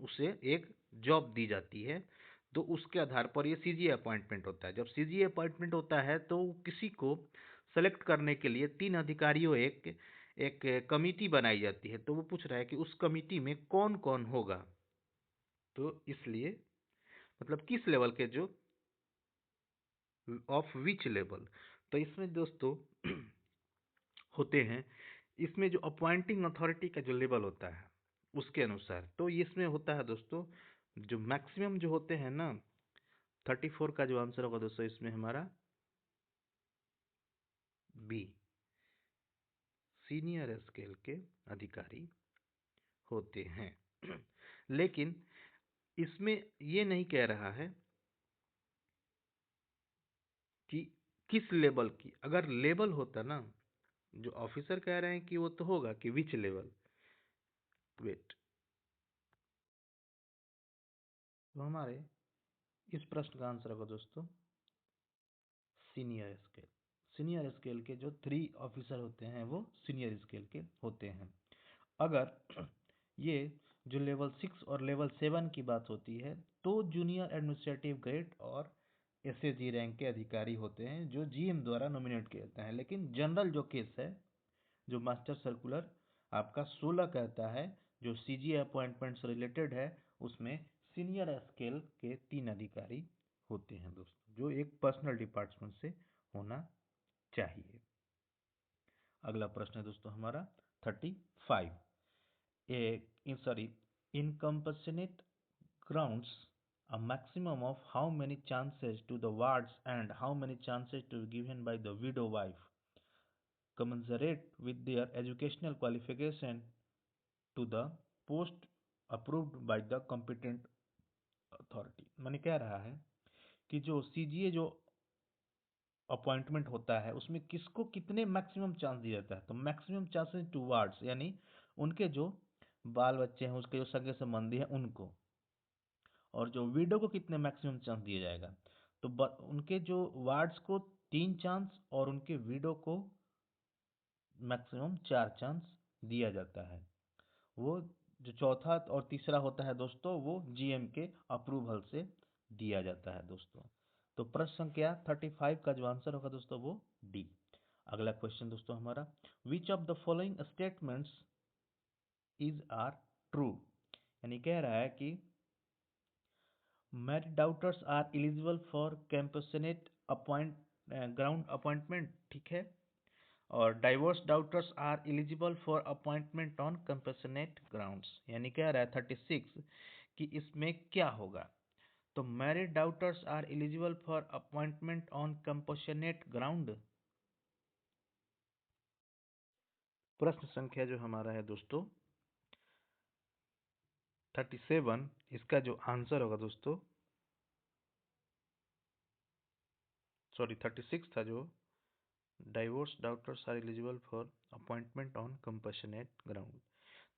उसे एक जॉब दी जाती है। तो उसके आधार पर ये सीजीए अपॉइंटमेंट होता है। जब सीजीए अपॉइंटमेंट होता है तो किसी को सेलेक्ट करने के लिए 3 अधिकारियों एक एक कमिटी बनाई जाती है। तो वो पूछ रहा है कि उस कमिटी में कौन कौन होगा। तो इसलिए मतलब किस लेवल के, जो ऑफ विच लेवल। तो इसमें दोस्तों होते हैं, इसमें जो अपॉइंटिंग अथॉरिटी का जो लेवल होता है उसके अनुसार, तो इसमें होता है दोस्तों जो मैक्सिमम जो होते हैं ना, 34 का जो आंसर होगा दोस्तों इसमें हमारा बी, सीनियर स्केल के अधिकारी होते हैं। लेकिन इसमें ये नहीं कह रहा है कि किस लेवल की। अगर लेवल होता ना, जो ऑफिसर कह रहे हैं कि वो तो होगा कि विच लेवल। वेट, तो हमारे इस प्रश्न का आंसर होगा दोस्तों सीनियर स्केल। सीनियर स्केल के जो 3 ऑफिसर होते हैं वो सीनियर स्केल के होते हैं। अगर ये जो लेवल 6 और लेवल 7 की बात होती है, तो जूनियर एडमिनिस्ट्रेटिव ग्रेड और एसएजी रैंक के अधिकारी होते हैं जो जीएम द्वारा नॉमिनेट किए जाते हैं। लेकिन जनरल जो केस है, जो मास्टर सर्कुलर आपका 16 कहता है, जो सीजीए अपॉइंटमेंट से रिलेटेड है, उसमें सीनियर स्केल के 3 अधिकारी होते हैं दोस्तों, जो एक पर्सनल डिपार्टमेंट से होना चाहिए। अगला प्रश्न है दोस्तों हमारा 35। In compassionate grounds, a maximum of how many chances to the wards and how many chances to be given by the widow wife, commensurate with their educational qualification, to the post approved by the competent authority। मैंने कह रहा है कि जो CGA जो appointment होता है उसमें किसको कितने मैक्सिमम चांस दिया जाता है, तो मैक्सिमम चांसेस टू वार्ड्स यानी उनके जो बाल बच्चे हैं, उसके जो सगे संबंधी हैं उनको, और जो विडो को कितने मैक्सिमम चांस दिया जाएगा, तो उनके जो वार्ड्स को 3 चांस और उनके विडो को मैक्सिमम 4 चांस दिया जाता है। वो जो चौथा और तीसरा होता है दोस्तों, वो जीएम के अप्रूवल से दिया जाता है दोस्तों। तो प्रश्न संख्या 35 का जो आंसर होगा दोस्तों वो डी। अगला क्वेश्चन दोस्तों हमारा, which of the following statements is are true, यानी कह रहा है कि married daughters are eligible for compassionate ground appointment, ठीक है, और divorce daughters are eligible for appointment on compassionate grounds, यानी कह रहा है 36 कि इसमें क्या होगा, तो married daughters are eligible for appointment on compassionate ground. प्रश्न संख्या जो हमारा है दोस्तों 37, इसका जो आंसर होगा दोस्तों, सॉरी 36 था, जो divorce daughters are eligible for appointment on compassionate ground,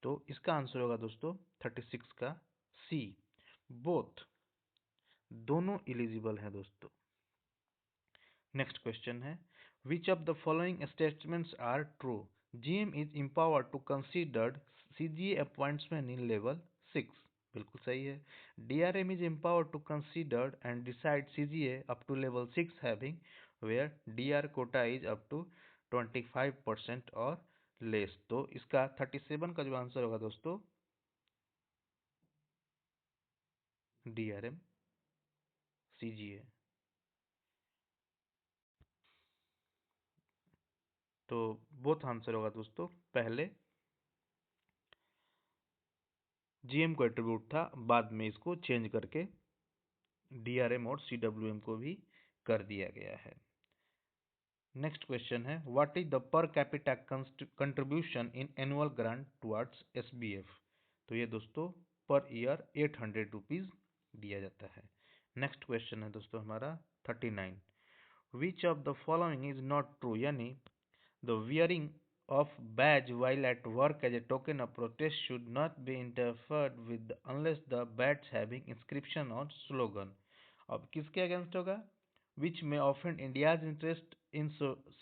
तो इसका आंसर होगा दोस्तों 36 का सी, बोथ, दोनों एलिजिबल हैं दोस्तों। नेक्स्ट क्वेश्चन है, which of the following statements are true, GM is empowered to considered CGA appointment in level 6, बिल्कुल सही है। DRM is empowered to considered and decide CGA up to level 6 having where DR quota is up to 25% और less, तो इसका 37 का जो answer होगा दोस्तों डीआरएम सीजीए। तो बोथ आंसर होगा दोस्तों, पहले जीएम को एट्रीब्यूट था, बाद में इसको चेंज करके डीआरएम और सीडब्ल्यूएम को भी कर दिया गया है। नेक्स्ट क्वेश्चन है, what is the per capita contribution in annual grant towards SBF, तो ये दोस्तों पर ईयर 800 रुपीज दिया जाता है। नेक्स्ट क्वेश्चन है दोस्तों हमारा 39, विच of the following is not true, यानी the wearing of badge while at work as a token of protest should not be interfered with unless the badge having inscription or slogan। अब किसके against होगा, which may offend India's interest in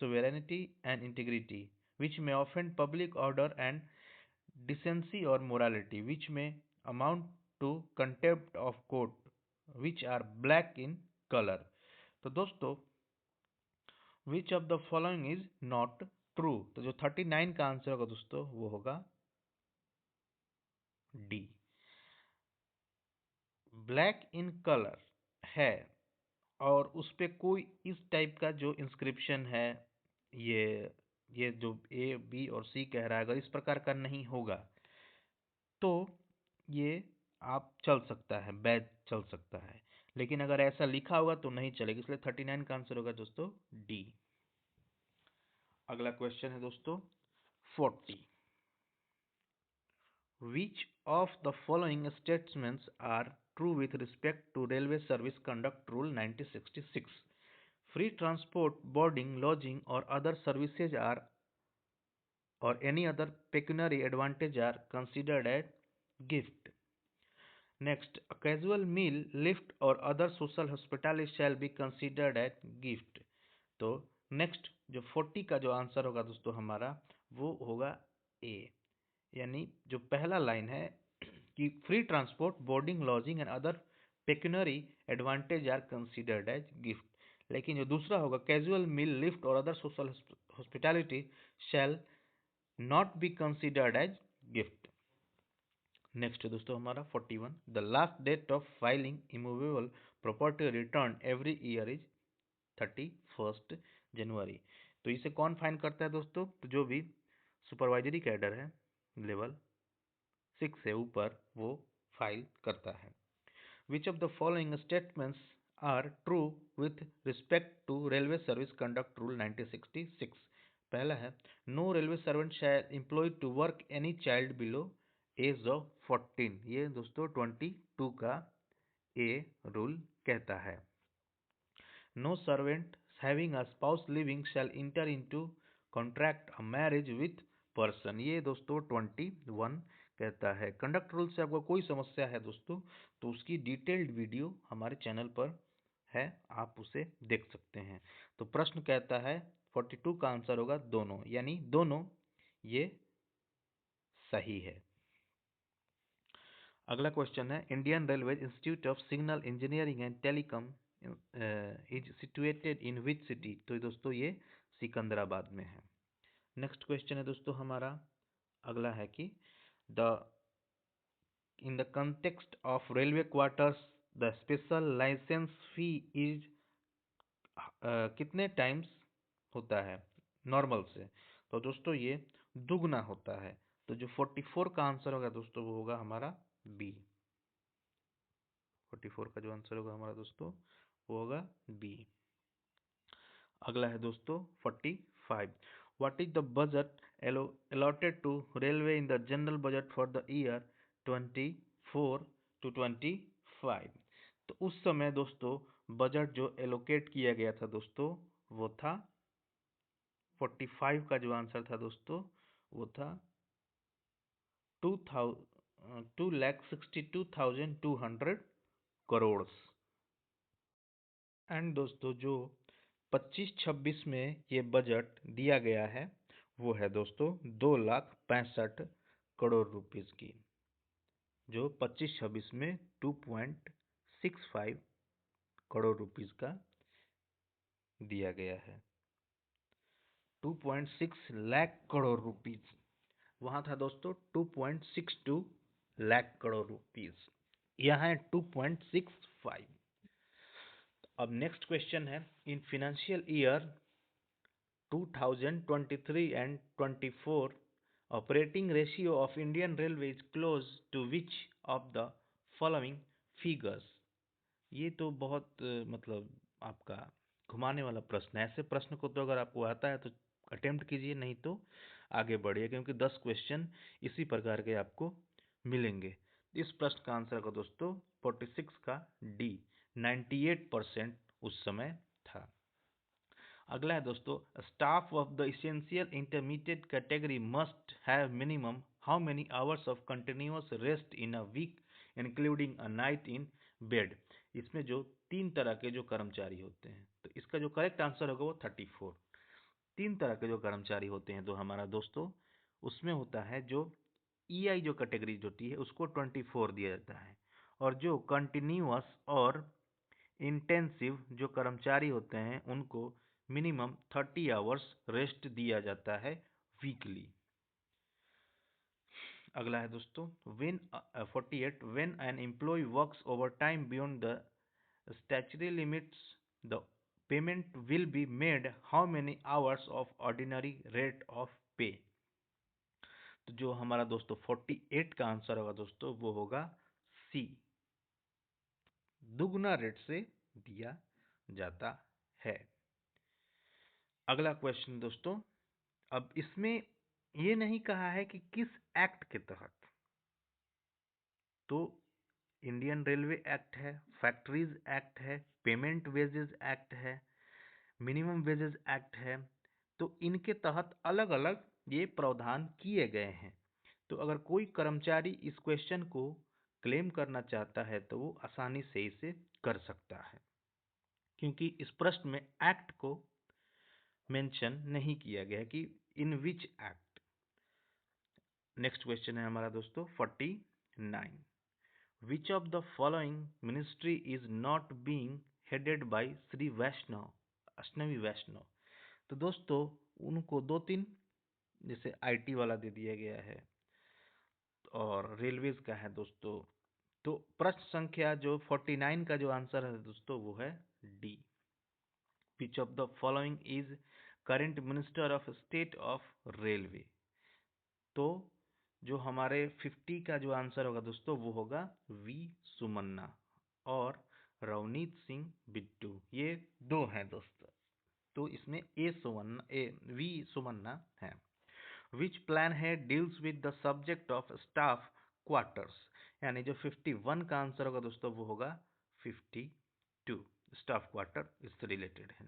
sovereignty and integrity, which may offend public order and decency or morality, which may amount to contempt of court, which are black in color। तो दोस्तों which of the following is not true, तो जो 39 का answer होगा दोस्तों वो होगा D, black in colour है और उस पे कोई इस टाइप का जो इंस्क्रिप्शन है, ये जो ए बी और सी कह रहा है, अगर इस प्रकार का नहीं होगा तो ये आप चल सकता है, बैच चल सकता है, लेकिन अगर ऐसा लिखा होगा तो नहीं चलेगा, इसलिए 39 का आंसर होगा दोस्तों डी। अगला क्वेश्चन है दोस्तों 40, which of the following statements are true with respect to Railway Service Conduct Rule 1966? Free transport, boarding, lodging or other services are or any other pecuniary advantage are considered as gift. Next, a casual meal, lift or other social hospitality shall be considered as gift। तो next जो 40 का जो answer होगा दोस्तों हमारा वो होगा ए, यानी जो पहला लाइन है कि free transport, boarding, lodging and other pecuniary advantage are considered as gift, लेकिन जो दूसरा होगा कैजुअल मील, लिफ्ट और other social hospitality shall not be considered as gift. Next है दोस्तों हमारा 41, the last date of filing immovable property return every year is 31 January. तो इसे कौन फाइन करता है दोस्तों? तो जो भी सुपरवाइजरी कैडर है लेवल 6 से ऊपर वो फाइल करता है। Which of the following statements are true with respect to railway service conduct rule 1966? पहला है, no railway servant shall employed to work any child below age of 14। ये दोस्तों 22 का ए रूल कहता है। No servant having a spouse living shall enter into contract a marriage with person. ये दोस्तों 21 कहता है। कंडक्ट रूल से आपको कोई समस्या है दोस्तों तो उसकी डिटेल्ड वीडियो हमारे चैनल पर है, आप उसे देख सकते हैं। तो प्रश्न कहता है 42 का आंसर होगा दोनों, यानी दोनों ये सही है। अगला क्वेश्चन है, Indian railway institute of signal engineering and telecom is situated in which city? तो दोस्तों ये सिकंदराबाद में है। नेक्स्ट क्वेश्चन है दोस्तों हमारा अगला है कि the in the context of railway quarters the special licence fee is कितने टाइम्स होता है नॉर्मल से? तो दोस्तों ये दुगना होता है। तो जो 44 का आंसर होगा दोस्तों वो होगा हमारा बी। 44 का जो आंसर होगा हमारा दोस्तों वो होगा बी। अगला है दोस्तों 45, what is the budget allotted to railway in the general budget for the year 24 to 25? तो उस समय दोस्तों बजट जो एलोकेट किया गया था दोस्तों वो था 45 का जो आंसर था दोस्तों वो था 2,62,200 एंड दोस्तों जो 25-26 में ये बजट दिया गया है वो है दोस्तों 2,65,00,000 रुपीस की। जो 25-26 में 2.65 करोड़ रुपीस का दिया गया है। 2.6 लाख करोड़ रुपीस, वहां था दोस्तों 2.62 लाख करोड़ रुपीस, यहाँ है 2.65। अब नेक्स्ट क्वेश्चन है, इन financial year 2023 and 24 operating ratio of Indian Railway is close to which of the following figures? ये तो बहुत मतलब आपका घुमाने वाला प्रश्न है। ऐसे प्रश्न को तो अगर आपको आता है तो अटेम्प्ट कीजिए, नहीं तो आगे बढ़िए, क्योंकि 10 क्वेश्चन इसी प्रकार के आपको मिलेंगे। इस प्रश्न का आंसर होगा दोस्तों 46 का डी, 98% उस समय था। अगला है दोस्तों, staff of the essential intermediate category must have minimum how many hours of continuous rest in a week including a night in bed? इसमें जो 3 तरह के जो कर्मचारी होते हैं तो इसका जो करेक्ट आंसर होगा वो 34। 3 तरह के जो कर्मचारी होते हैं तो हमारा दोस्तों उसमें होता है जो ईआई जो कैटेगरी होती है उसको 24 दिया जाता है, और जो कंटिन्यूअस और इंटेंसिव जो कर्मचारी होते हैं उनको मिनिमम 30 आवर्स रेस्ट दिया जाता है वीकली। अगला है दोस्तों, when 48, when an employ works overtime beyond the statutory limits the payment will be made how many hours of ordinary rate of pay? तो जो हमारा दोस्तों 48 का आंसर होगा दोस्तों वो होगा सी, दुगना रेट से दिया जाता है। अगला क्वेश्चन दोस्तों, अब इसमें ये नहीं कहा है कि किस एक्ट के तहत, तो इंडियन रेलवे एक्ट है, फैक्ट्रीज एक्ट है, पेमेंट वेजेस एक्ट है, मिनिमम वेजेस एक्ट है, तो इनके तहत अलग अलग ये प्रावधान किए गए हैं। तो अगर कोई कर्मचारी इस क्वेश्चन को क्लेम करना चाहता है तो वो आसानी से इसे कर सकता है, क्योंकि इस प्रश्न में एक्ट को मेंशन नहीं किया गया कि in which act. Next question है हमारा दोस्तों 49, which of the following ministry is not being headed by Shri Vaishnav, Ashwini Vaishnav? तो दोस्तों उनको 2-3 जैसे आईटी वाला दे दिया गया है, और रेलवेज का है दोस्तों। तो प्रश्न संख्या जो 49 का जो आंसर है दोस्तों वो है D. Which of the following is current minister of state of railway. तो जो हमारे 50 का जो आंसर होगा दोस्तों वो होगा वी सुमन्ना और रवनीत सिंह बिट्टू, ये दो हैं दोस्तों। तो इसमें वी सुमन्ना है। विच प्लान है deals with the subject of staff quarters, यानी जो 51 का आंसर होगा दोस्तों वो होगा 52, स्टाफ क्वार्टर इससे रिलेटेड है।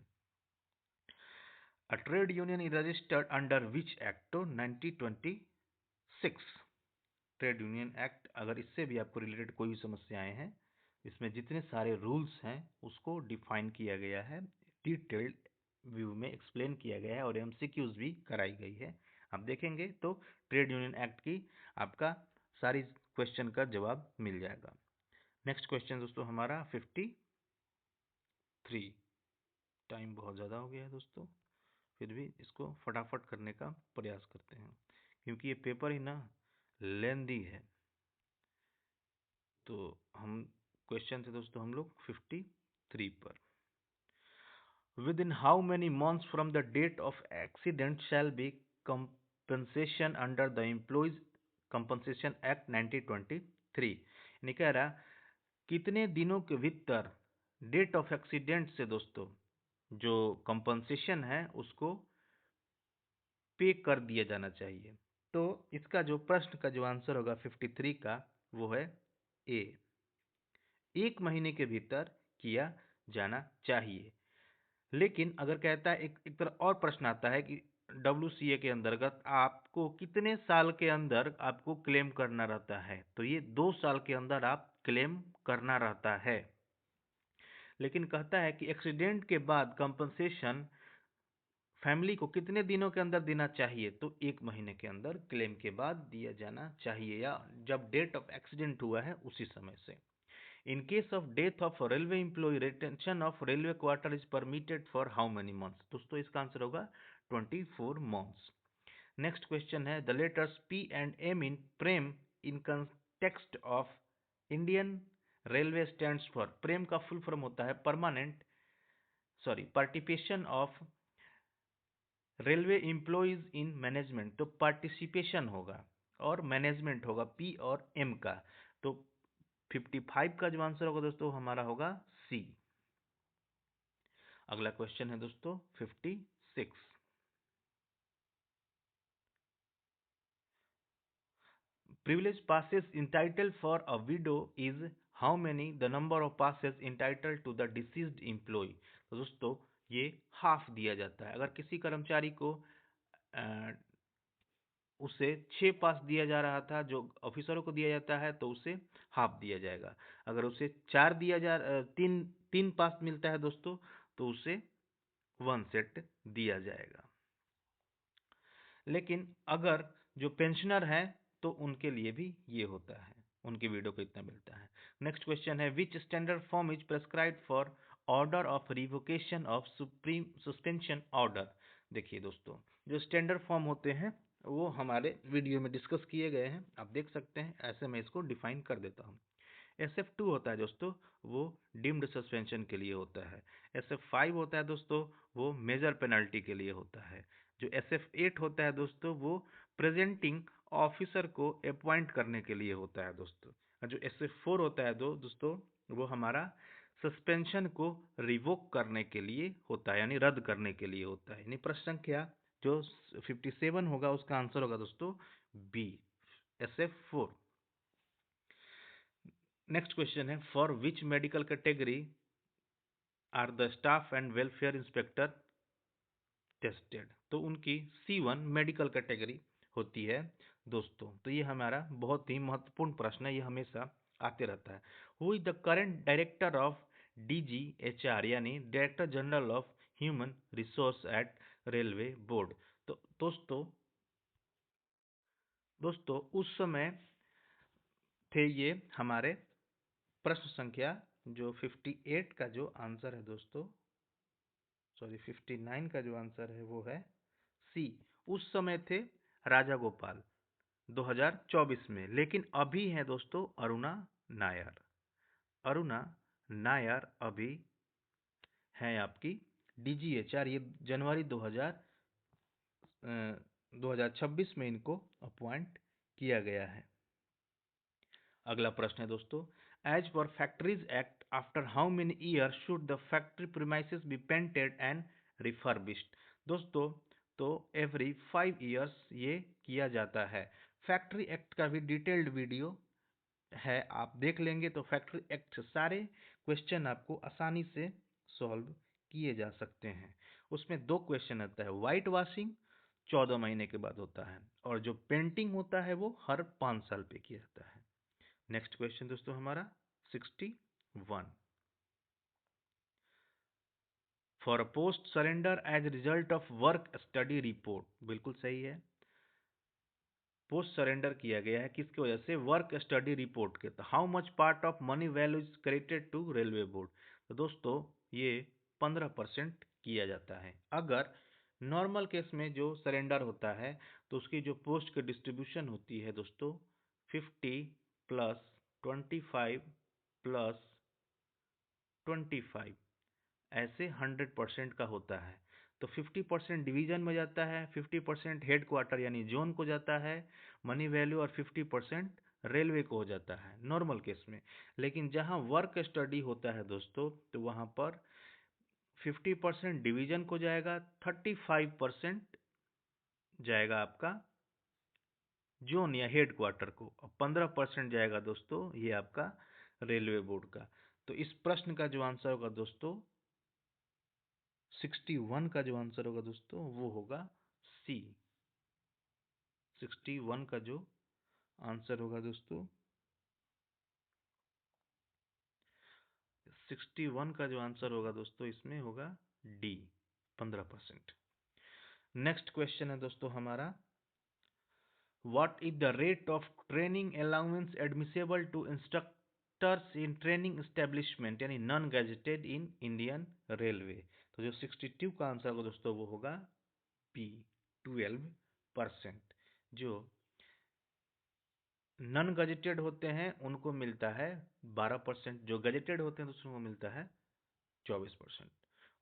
अ trade union is registered under which act, तो 1926 ट्रेड यूनियन एक्ट। अगर इससे भी आपको रिलेटेड कोई भी समस्याएं हैं, इसमें जितने सारे रूल्स हैं उसको डिफाइन किया गया है, डिटेल्ड व्यू में एक्सप्लेन किया गया है और एमसीक्यूज भी कराई गई है। आप देखेंगे तो ट्रेड यूनियन एक्ट की आपका सारी क्वेश्चन का जवाब मिल जाएगा। नेक्स्ट क्वेश्चन दोस्तों हमारा 53। टाइम बहुत ज़्यादा हो गया है दोस्तों, फिर भी इसको फटाफट करने का प्रयास करते हैं क्योंकि ये पेपर ही ना लेंदी है। तो हम क्वेश्चन थे दोस्तों हम लोग 53 पर। Within how many months from the date of accident shall be compensation under the employees compensation act 1923। यानी कह रहा कितने दिनों के भीतर डेट ऑफ एक्सीडेंट से दोस्तों जो कंपनसेशन है उसको पे कर दिया जाना चाहिए। तो इसका जो प्रश्न का जो आंसर होगा 53 का वो है ए, 1 महीने के भीतर किया जाना चाहिए। लेकिन अगर कहता है एक तरह और प्रश्न आता है कि WCA के अंतर्गत आपको कितने साल के अंदर आपको क्लेम करना रहता है, तो ये 2 साल के अंदर आप क्लेम करना रहता है। लेकिन कहता है कि एक्सीडेंट के बाद कंपनसेशन फैमिली को कितने दिनों के अंदर देना चाहिए, तो 1 महीने के अंदर क्लेम के बाद दिया जाना चाहिए या जब डेट ऑफ एक्सीडेंट हुआ है उसी समय से। In case of death of railway employee retention of railway quarter is permitted for how many months, दोस्तों इसका आंसर होगा 24 मंथ्स। नेक्स्ट क्वेश्चन है the letters P and M in PREM in context of Indian railway stands for. PREM का full form होता है participation of railway employees in management, तो participation होगा और मैनेजमेंट होगा पी और एम का। तो 55 का जो आंसर होगा दोस्तों हमारा होगा सी। अगला क्वेश्चन है दोस्तों 56। Privilege passes entitled for a widow is how many the number of passes entitled to the deceased employee। तो दोस्तों ये हाफ दिया जाता है। अगर किसी कर्मचारी को उसे 6 पास दिया जा रहा था जो ऑफिसरों को दिया जाता है तो उसे हाफ दिया जाएगा। अगर उसे 3 पास मिलता है दोस्तों तो उसे 1 सेट दिया जाएगा। लेकिन अगर जो पेंशनर हैं तो उनके लिए भी ये होता है, उनके विडो को इतना मिलता है। नेक्स्ट क्वेश्चन है विच standard form is prescribed for order of revocation of supreme suspension order. देखिए दोस्तों जो स्टैंडर्ड फॉर्म होते हैं वो हमारे वीडियो में डिस्कस किए गए हैं, आप देख सकते हैं। ऐसे मैं इसको डिफाइन कर देता हूँ। SF2 होता है दोस्तों वो डिम्ड सस्पेंशन के लिए होता है। SF5 होता है दोस्तों वो मेजर पेनल्टी के लिए होता है। जो SF8 होता है दोस्तों वो प्रेजेंटिंग ऑफिसर को अपॉइंट करने के लिए होता है दोस्तों। और जो SF4 होता है दोस्तों वो हमारा सस्पेंशन को रिवोक करने के लिए होता है, यानी रद्द करने के लिए होता है। यानी प्रश्न संख्या जो 57 होगा उसका आंसर होगा दोस्तों बी, SF4। नेक्स्ट क्वेश्चन है for which medical category are the staff and welfare inspector tested, तो उनकी C1 मेडिकल कैटेगरी होती है दोस्तों। तो ये हमारा बहुत ही महत्वपूर्ण प्रश्न है, ये हमेशा आते रहता है। Who is the current director of DGHR यानी director general of human resource at railway board. तो दोस्तों उस समय थे ये हमारे प्रश्न संख्या जो 58 का जो आंसर है दोस्तों, 59 का जो आंसर है वो है सी। उस समय थे राजा गोपाल, 2024 में। लेकिन अभी हैं दोस्तों अरुणा नायर। अरुणा नायर अभी हैं आपकी DGHR। ये जनवरी 2026 में इनको अपॉइंट किया गया है। अगला प्रश्न है दोस्तों, as per factories act after how many year should the factory premises be painted and refurbished. दोस्तों तो एवरी 5 ईयर्स ये किया जाता है। फैक्ट्री एक्ट का भी डिटेल्ड वीडियो है, आप देख लेंगे तो फैक्ट्री एक्ट से सारे क्वेश्चन आपको आसानी से सॉल्व किए जा सकते हैं। उसमें 2 क्वेश्चन आता है, वाइट वॉशिंग 14 महीने के बाद होता है, और जो पेंटिंग होता है वो हर 5 साल पे किया जाता है। नेक्स्ट क्वेश्चन दोस्तों हमारा 61, for a post surrender as result of work study report. बिल्कुल सही है, पोस्ट सरेंडर किया गया है किसकी वजह से, वर्क स्टडी रिपोर्ट के। तो how much part of money value is credited to railway board. तो दोस्तों ये 15% किया जाता है। अगर नॉर्मल केस में जो सरेंडर होता है तो उसकी जो पोस्ट की डिस्ट्रीब्यूशन होती है दोस्तों 50 प्लस 25 प्लस 25 ऐसे 100% का होता है। तो 50% डिवीजन में जाता है, 50% हेड क्वार्टर यानी जोन को जाता है मनी वैल्यू, और 50% रेलवे को हो जाता है नॉर्मल केस में। लेकिन जहां वर्क स्टडी होता है दोस्तों तो वहां पर 50% डिवीजन को जाएगा, 35% जाएगा आपका जोन या हेड क्वार्टर को, और 15% जाएगा दोस्तों ये आपका रेलवे बोर्ड का। तो इस प्रश्न का जो आंसर होगा दोस्तों 61 का जो आंसर होगा दोस्तों वो होगा सी। 61 का जो आंसर होगा दोस्तों 61 का जो आंसर होगा दोस्तों इसमें होगा डी, 15%। नेक्स्ट क्वेश्चन है दोस्तों हमारा, what is the rate of training allowance admissible to instructors in training establishment यानी non gazetted in Indian railway. तो जो 62 का आंसर होगा दोस्तों वो होगा बी, 12%। जो नॉन गजेटेड होते हैं उनको मिलता है 12%, जो गजेटेड होते हैं दूसरों को मिलता है 24%।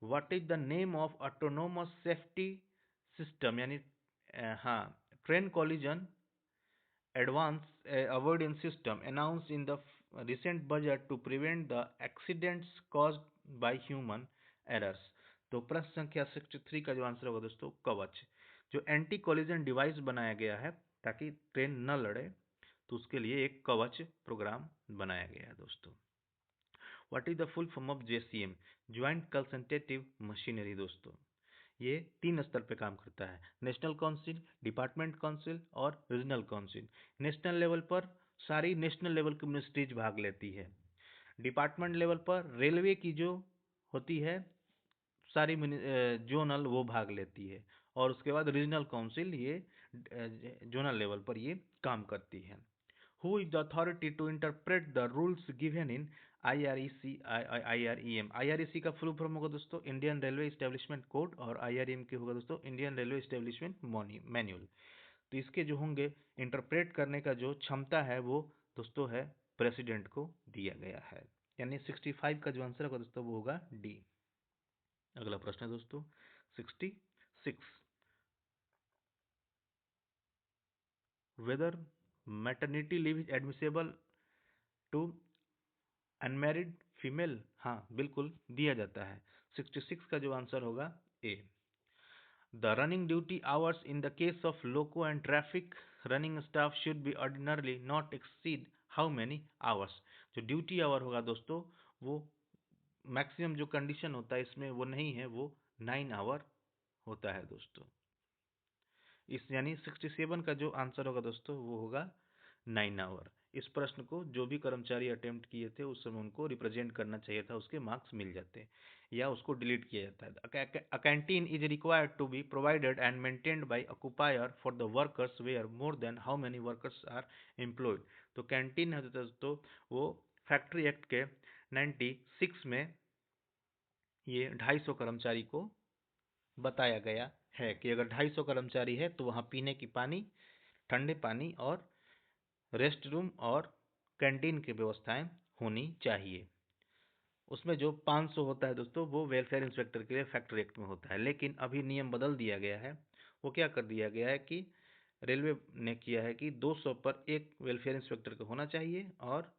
What is the name of autonomous safety system यानी हाँ train collision advance avoidance system announce in the recent budget to prevent the accidents caused by human errors. तो प्रश्न संख्या 63 का जो आंसर होगा दोस्तों कवच। जो एंटी कॉलिजन डिवाइस बनाया गया है ताकि ट्रेन न लड़े, तो उसके लिए एक कवच प्रोग्राम बनाया गया है दोस्तों। What is the full form of JCM, joint consultative machinery. दोस्तों ये 3 स्तर पे काम करता है, नेशनल काउंसिल, डिपार्टमेंट काउंसिल और रीजनल काउंसिल। नेशनल लेवल पर सारी नेशनल लेवल की मिनिस्ट्रीज भाग लेती है। डिपार्टमेंट लेवल पर रेलवे की जो होती है सारी जोनल वो भाग लेती है, और उसके बाद रीजनल काउंसिल ये जोनल लेवल पर ये काम करती है। Who is the authority to interpret the rules given in IREM। IREC का फुल फॉर्म होगा दोस्तों इंडियन रेलवे इस्टेब्लिशमेंट कोड, और IREM के होगा दोस्तों इंडियन रेलवे इस्टेब्लिशमेंट मैनुअल। तो इसके जो होंगे इंटरप्रेट करने का जो क्षमता है वो दोस्तों है प्रेसिडेंट को दिया गया है। यानी 65 का जो आंसर होगा दोस्तों वो होगा डी। अगला प्रश्न है दोस्तों 66, whether maternity leave is admissible to unmarried female. हाँ बिल्कुल दिया जाता है। 66 का जो आंसर होगा A. The running duty hours in the case of loco and traffic running staff should be ordinarily not exceed how many hours. जो duty hour होगा दोस्तों वो मैक्सिमम जो कंडीशन होता है इसमें वो नहीं है, वो 9 आवर होता है दोस्तों। इस यानी 67 का जो आंसर होगा दोस्तों वो होगा 9 आवर। इस प्रश्न को जो भी कर्मचारी अटेम्प्ट किए थे उस समय उनको रिप्रेजेंट करना चाहिए था, उसके मार्क्स मिल जाते या उसको डिलीट किया जाता है। A canteen is required to be provided and maintained by occupier for the workers where more than how many workers are employed. तो कैंटीन है दोस्तों वो फैक्ट्री एक्ट के 96 में ये 250 कर्मचारी को बताया गया है कि अगर 250 कर्मचारी है तो वहाँ पीने की पानी ठंडे पानी और रेस्ट रूम और कैंटीन की व्यवस्थाएं होनी चाहिए। उसमें जो 500 होता है दोस्तों वो वेलफेयर इंस्पेक्टर के लिए फैक्ट्री एक्ट में होता है, लेकिन अभी नियम बदल दिया गया है। वो क्या कर दिया गया है कि रेलवे ने किया है कि 200 पर एक वेलफेयर इंस्पेक्टर को होना चाहिए, और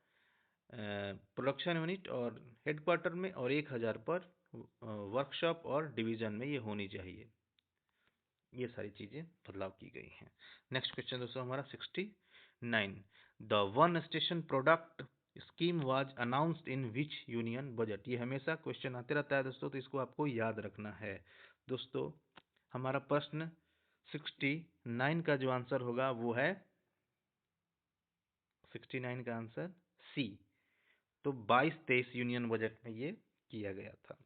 प्रोडक्शन यूनिट और हेडक्वार्टर में, और 1000 पर वर्कशॉप और डिवीजन में ये होनी चाहिए। ये सारी चीज़ें बदलाव की गई हैं। नेक्स्ट क्वेश्चन दोस्तों हमारा 69, the one station product scheme was announced in which union budget. ये हमेशा क्वेश्चन आते रहता है दोस्तों, तो इसको आपको याद रखना है। दोस्तों हमारा प्रश्न 69 का जो आंसर होगा वो है 69 का आंसर सी। तो 22-23 यूनियन बजट में ये किया गया था।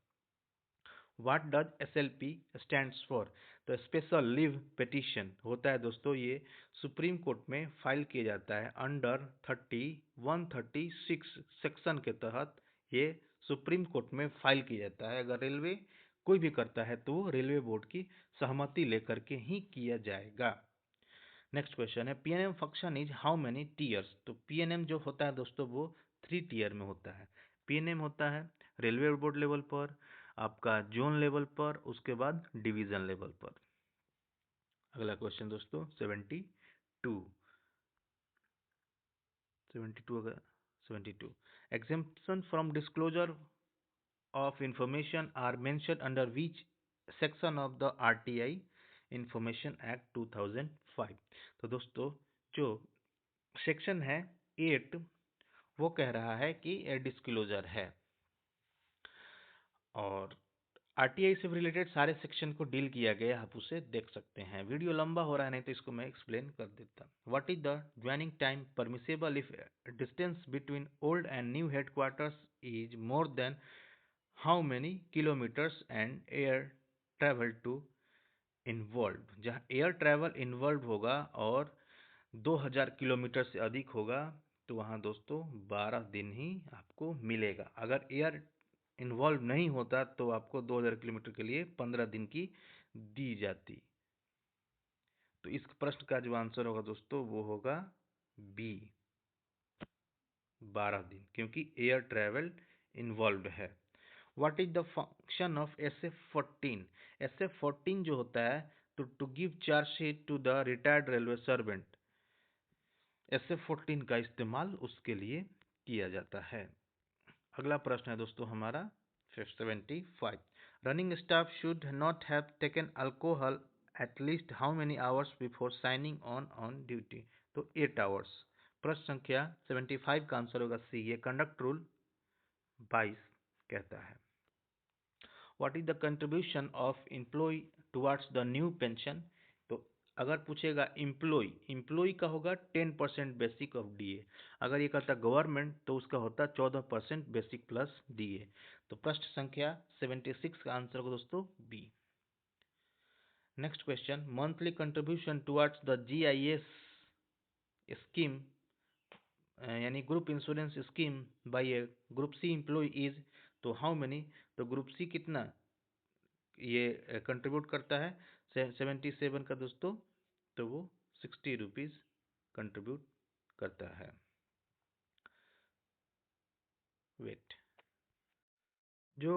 What does SLP stands for? तो स्पेशल लीव पिटीशन होता है दोस्तों, ये सुप्रीम कोर्ट में फाइल किया जाता है अंडर 136 सेक्शन के तहत। ये सुप्रीम कोर्ट में फाइल किया जाता है। अगर रेलवे कोई भी करता है तो रेलवे बोर्ड की सहमति लेकर के ही किया जाएगा। नेक्स्ट क्वेश्चन है PNM function is how many tears? तो PNM जो होता है दोस्तों वो 3 टीयर में होता है। PNM होता है रेलवे बोर्ड लेवल पर, आपका जोन लेवल पर, उसके बाद डिवीजन लेवल पर। अगला क्वेश्चन दोस्तों 72, 72 अगर 72, exemption from disclosure of information are mentioned under which section of the RTI Information Act 2005? तो दोस्तों जो सेक्शन है 8 वो कह रहा है कि डिस्क्लोजर है, और आरटीआई से रिलेटेड सारे सेक्शन को डील किया गया, आप उसे देख सकते हैं। वीडियो लंबा हो रहा है, नहीं तो इसको मैं एक्सप्लेन कर देता। What is the joining time permissible if distance between old and new headquarters is more than how many kilometres and air travel to involve? जहाँ एयर ट्रैवल इन्वॉल्व होगा और 2000 किलोमीटर से अधिक होगा तो वहाँ दोस्तों 12 दिन ही आपको मिलेगा। अगर एयर इन्वॉल्व नहीं होता तो आपको 2000 किलोमीटर के लिए 15 दिन की दी जाती। तो इस प्रश्न का जो आंसर होगा दोस्तों वो होगा बी, 12 दिन, क्योंकि एयर ट्रैवल इन्वॉल्व है। What is the function of SF-14? SF-14 जो होता है to give chargesheet to the retired railway servant. SF-14 का इस्तेमाल उसके लिए किया जाता है। अगला प्रश्न है दोस्तों हमारा 75, running staff should not have taken alcohol at least how many hours before signing on duty? तो 8 आवर्स। प्रश्न संख्या 75 का आंसर होगा सी, ये कंडक्ट रूल 22 कहता है। What is the contribution of employ towards the new pension? तो अगर पूछेगा एम्प्लॉय का होगा 10% बेसिक ऑफ डीए। अगर ये कहता गवर्नमेंट तो उसका होता 14% बेसिक प्लस डीए। तो प्रश्न संख्या 76 का आंसर होगा दोस्तों B. Next question, monthly contribution towards the GIS scheme यानी group insurance scheme by a group C employee is, तो हाउ मेनी? तो ग्रुप सी कितना ये कंट्रीब्यूट करता है 77 का दोस्तों, तो वो 60 रुपीज़ कंट्रीब्यूट करता है। वेट, जो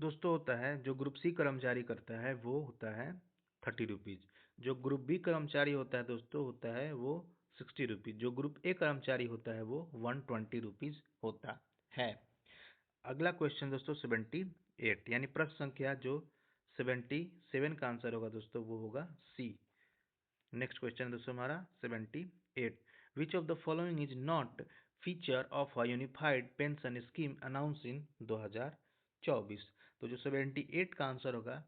दोस्तों होता है जो ग्रुप सी कर्मचारी करता है वो होता है 30 रुपीज़। जो ग्रुप बी कर्मचारी होता है दोस्तों होता है वो 60 रुपीज़। जो ग्रुप ए कर्मचारी होता है वो 120 रुपीज़ होता है। अगला क्वेश्चन दोस्तों 78, यानी प्रश्न संख्या जो 77 का आंसर होगा दोस्तों वो होगा सी। नेक्स्ट क्वेश्चन दोस्तों हमारा 78, विच of the following is not feature of a unified pension scheme announce इन 2024? तो जो 78 का आंसर होगा,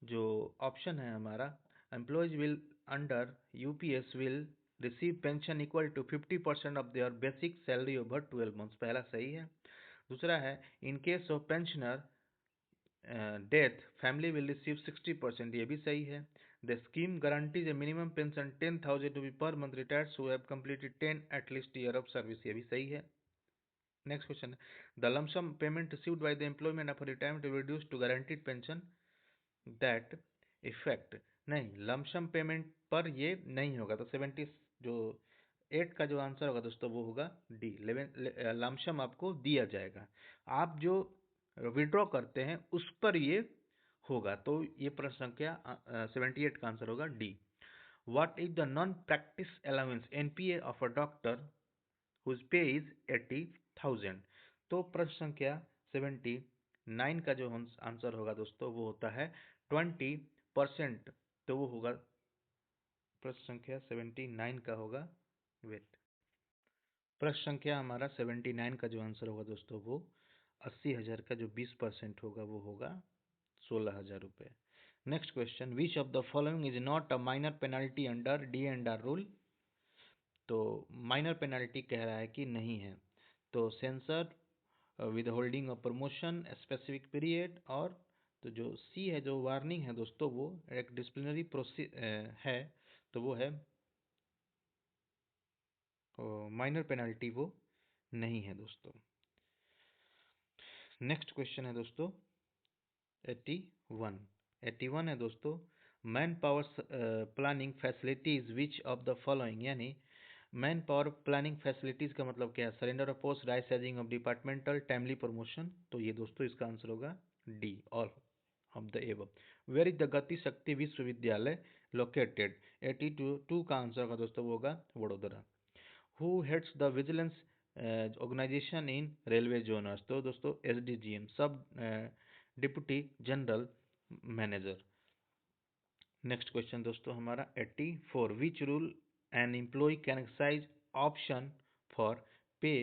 जो ऑप्शन है हमारा, employees will under UPS will receive pension equal to 50% of their basic salary over 12 months, पहला सही है। दूसरा है in case of pensioner death family will receive 60%, ये भी सही है। The scheme guarantees a minimum pension 10,000 रुपये per month retirees who have completed 10 at least year of service, ये भी सही है। नेक्स्ट क्वेश्चन है the lump sum payment received by the employment of retirement will reduce to guaranteed pension that effect. नहीं, lump sum payment पर ये नहीं होगा। तो जो 8 का जो आंसर होगा दोस्तों वो होगा डी। लमसम आपको दिया जाएगा, आप जो विड्रॉ करते हैं उस पर ये होगा। तो ये प्रश्न संख्या 78 का आंसर होगा D. What is the non practice allowance NPA of a doctor whose pay is 80,000। तो प्रश्न संख्या 79 का जो आंसर होगा दोस्तों वो होता है 20%। तो वो होगा प्रश्न संख्या 79 का होगा, वेट, प्रश्न संख्या हमारा 79 का जो आंसर होगा दोस्तों वो 80,000 का जो 20% होगा वो होगा 16,000 रुपये। Next question, which of the following is not a minor penalty under D and R rule. तो माइनर पेनल्टी कह रहा है कि नहीं है, तो censure, withholding of promotion, specific period, और तो जो सी है जो वार्निंग है दोस्तों वो एक डिसिप्लिनरी प्रोसेस है, तो वो है माइनर पेनल्टी, वो नहीं है दोस्तों। नेक्स्ट क्वेश्चन है दोस्तों 81। 81 है दोस्तों, manpower planning facilities which of the following, यानी मैन पावर प्लानिंग फैसिलिटीज का मतलब क्या है, surrender of post, right sizing of departmental, timely promotion. तो ये दोस्तों इसका आंसर होगा D, all of the above. Where is the Gati Shakti विश्वविद्यालय लोकेटेड, 82 का आंसर होगा दोस्तों वो होगा Vadodara. Who heads the vigilance organisation in railway zones, तो दोस्तों SDGM, sub deputy general manager. Next question दोस्तों हमारा 84, which rule an employ can exercise option for pay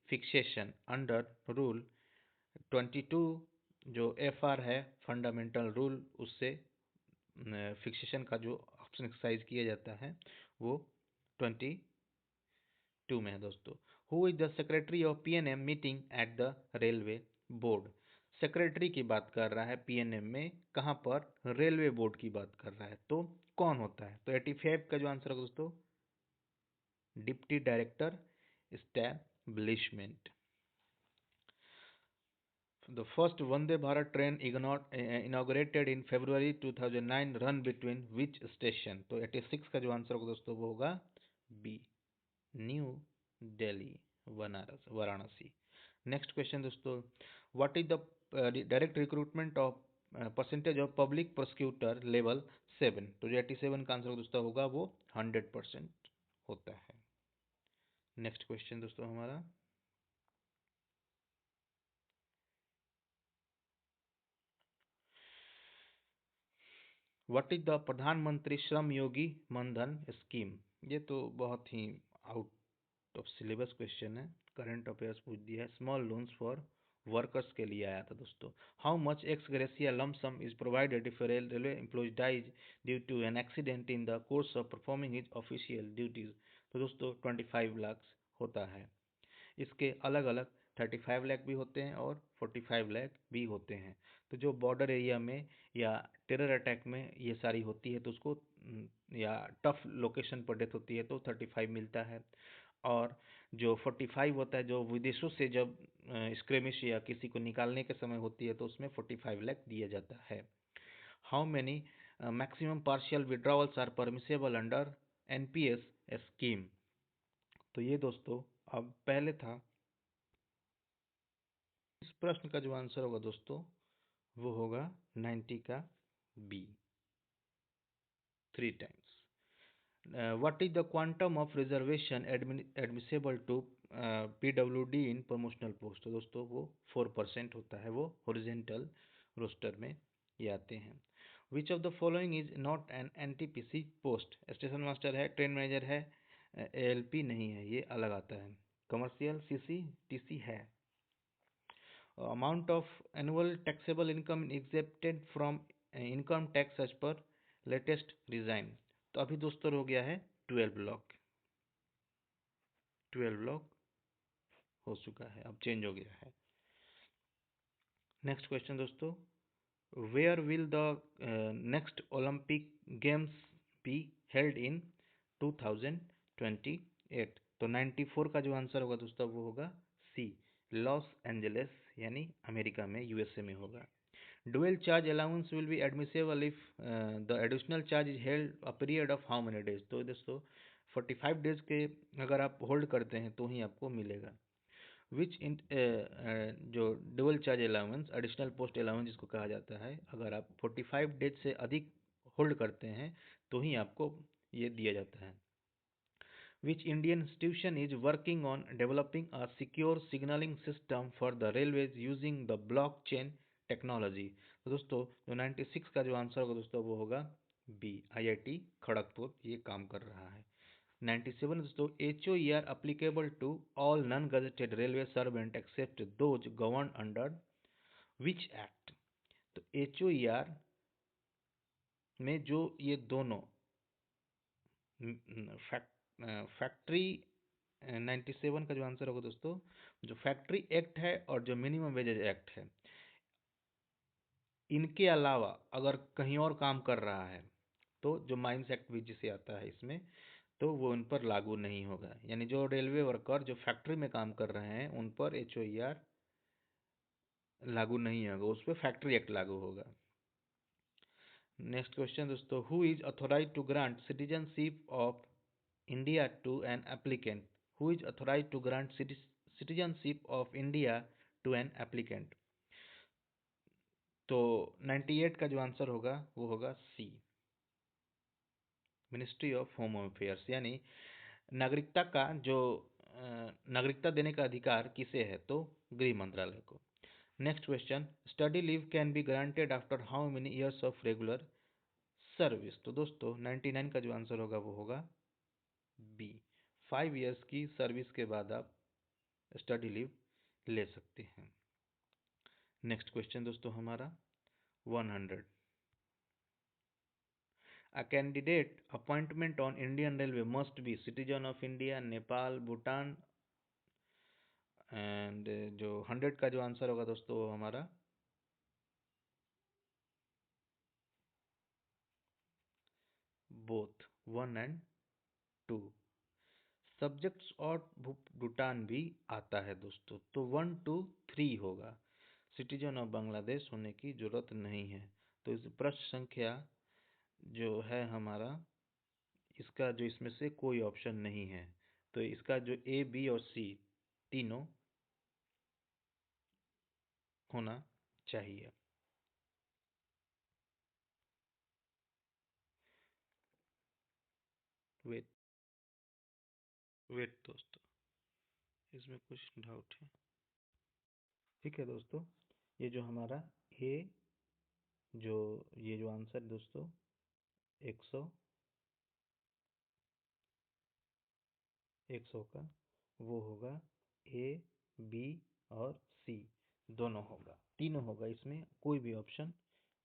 fixation under rule 22। जो एफआर है फंडामेंटल रूल, उससे फिक्सेशन का जो option exercise किया जाता है वो 22 में है दोस्तों। Who is the secretary of PNM meeting at the railway board. Secretary की बात कर रहा है पीएनएम में, कहाँ पर, रेलवे बोर्ड की बात कर रहा है, तो कौन होता है। तो 85 का जो आंसर है दोस्तों deputy director establishment. The first Vande Bharat train inaugurated in February 2009 run between which station। तो 86 का जो आंसर होगा दोस्तों वो होगा B, new Delhi Varanasi. Next question दोस्तों, what is the direct recruitment of percentage of public prosecutor level 7। तो जो 87 का आंसर दोस्तों होगा वो 100% होता है। नेक्स्ट क्वेश्चन दोस्तों हमारा व्हाट इज द प्रधानमंत्री श्रम योगी मनधन स्कीम। ये तो बहुत ही आउट ऑफ सिलेबस क्वेश्चन है, करंट अफेयर्स पूछ दिया है, स्मॉल लोन्स फॉर वर्कर्स के लिए आया था दोस्तों। How much ex gratia lump sum is provided if railway employ dies due to an accident in the course of performing his official duties. तो दोस्तों 25 लाख होता है। इसके अलग अलग 35 लाख भी होते हैं और 45 लाख भी होते हैं। तो जो बॉर्डर एरिया में या टेरर अटैक में ये सारी होती है तो उसको या टफ लोकेशन पर डेथ होती है तो 35 मिलता है। और जो 45 होता है जो विदेशों से जब स्क्रेमिश या किसी को निकालने के समय होती है तो उसमें 45 लाख दिया जाता है। How many maximum partial withdrawals are permissible under NPS scheme. तो ये दोस्तों अब पहले था, इस प्रश्न का जो आंसर होगा दोस्तों वो होगा 90 का B, 3 times. What is the quantum of reservation admissible to PWD in promotional post. तो दोस्तों वो 4% होता है, वो हॉरिजेंटल रोस्टर में ये आते हैं। विच of the following is not an NTPC post. Station master है, ट्रेन मैनेजर है, एएलपी नहीं है, ये अलग आता है। कमर्शियल सीसी टीसी है। Amount of annual taxable income exempted from income tax as per latest design। तो अभी दोस्तों हो गया है 12 ब्लॉक हो चुका है, अब चेंज हो गया है। नेक्स्ट क्वेश्चन दोस्तों, where will the next Olympic Games be held in 2028। तो 94 का जो आंसर होगा दोस्तों वो होगा सी, लॉस एंजलिस, यानी अमेरिका में, यूएसए में होगा। Dual charge allowance will be admissible if the additional charge is held a period of how many days। तो दोस्तों 45 डेज के अगर आप होल्ड करते हैं तो ही आपको मिलेगा। विच इन जो dual charge allowance, additional post allowance जिसको कहा जाता है, अगर आप 45 डेज से अधिक होल्ड करते हैं तो ही आपको ये दिया जाता है। Which Indian institution is working on developing a secure signaling system for the railways using the blockchain technology? तो दोस्तों जो 96 का जो आंसर होगा दोस्तों वो होगा बी, आईआईटी खड़गपुर ये काम कर रहा है। 97 दोस्तों, HOER applicable to all non-gazetted railway servant except those governed under which act? तो HOER में जो ये दोनों फैक्ट्री 97 का जो आंसर होगा दोस्तों, जो फैक्ट्री एक्ट है और जो मिनिमम वेजेज एक्ट है, इनके अलावा अगर कहीं और काम कर रहा है तो जो माइंस एक्ट भी जिसे आता है इसमें, तो वो उन पर लागू नहीं होगा। यानी जो रेलवे वर्कर जो फैक्ट्री में काम कर रहे हैं उन पर HOER लागू नहीं होगा, उस पर फैक्ट्री एक्ट लागू होगा। नेक्स्ट क्वेश्चन दोस्तों, who is authorize to grant citizenship of India to an applicant? Who is authorized to grant citizenship of India to an applicant? तो 98 का जो आंसर होगा वो होगा सी, मिनिस्ट्री ऑफ होम अफेयर्स। यानी नागरिकता का जो नागरिकता देने का अधिकार किसे है, तो गृह मंत्रालय को। Next question, study leave can be granted after how many years of regular service? तो दोस्तों 99 का जो आंसर होगा वो होगा बी, 5 ईयर्स की सर्विस के बाद आप स्टडी लीव ले सकते हैं। नेक्स्ट क्वेश्चन दोस्तों हमारा 100, a candidate appointment on Indian railway must be citizen of India, Nepal, Bhutan, and जो 100 का जो आंसर होगा दोस्तों वो हमारा बोथ 1 and 2। सब्जेक्ट्स और भूटान भी आता है दोस्तों, तो 1 2 3 होगा। सिटीजन ऑफ बांग्लादेश होने की जरूरत नहीं है। तो इस प्रश्न संख्या जो है हमारा, इसका जो इसमें से कोई ऑप्शन नहीं है, तो इसका जो ए बी और सी तीनों होना चाहिए। वेट वेट दोस्तों, इसमें कुछ डाउट है। ठीक है दोस्तों, ये जो हमारा ए, जो ये जो आंसर दोस्तों 100 का वो होगा ए बी और सी दोनों होगा, तीनों होगा, इसमें कोई भी ऑप्शन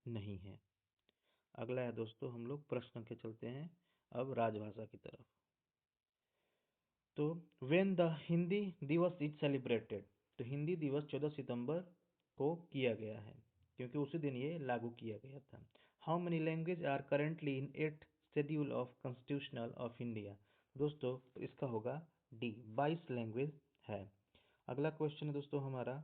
नहीं है। अगला है दोस्तों, हम लोग प्रश्न के चलते हैं अब राजभाषा की तरफ। तो व्हेन द हिंदी दिवस इज सेलिब्रेटेड? तो हिंदी दिवस 14 सितंबर को किया गया है, क्योंकि उसी दिन ये लागू किया गया था। How many language are currently in 8th schedule of constitutional of India? दोस्तों इसका होगा डी, 22 लैंग्वेज है। अगला क्वेश्चन है दोस्तों हमारा,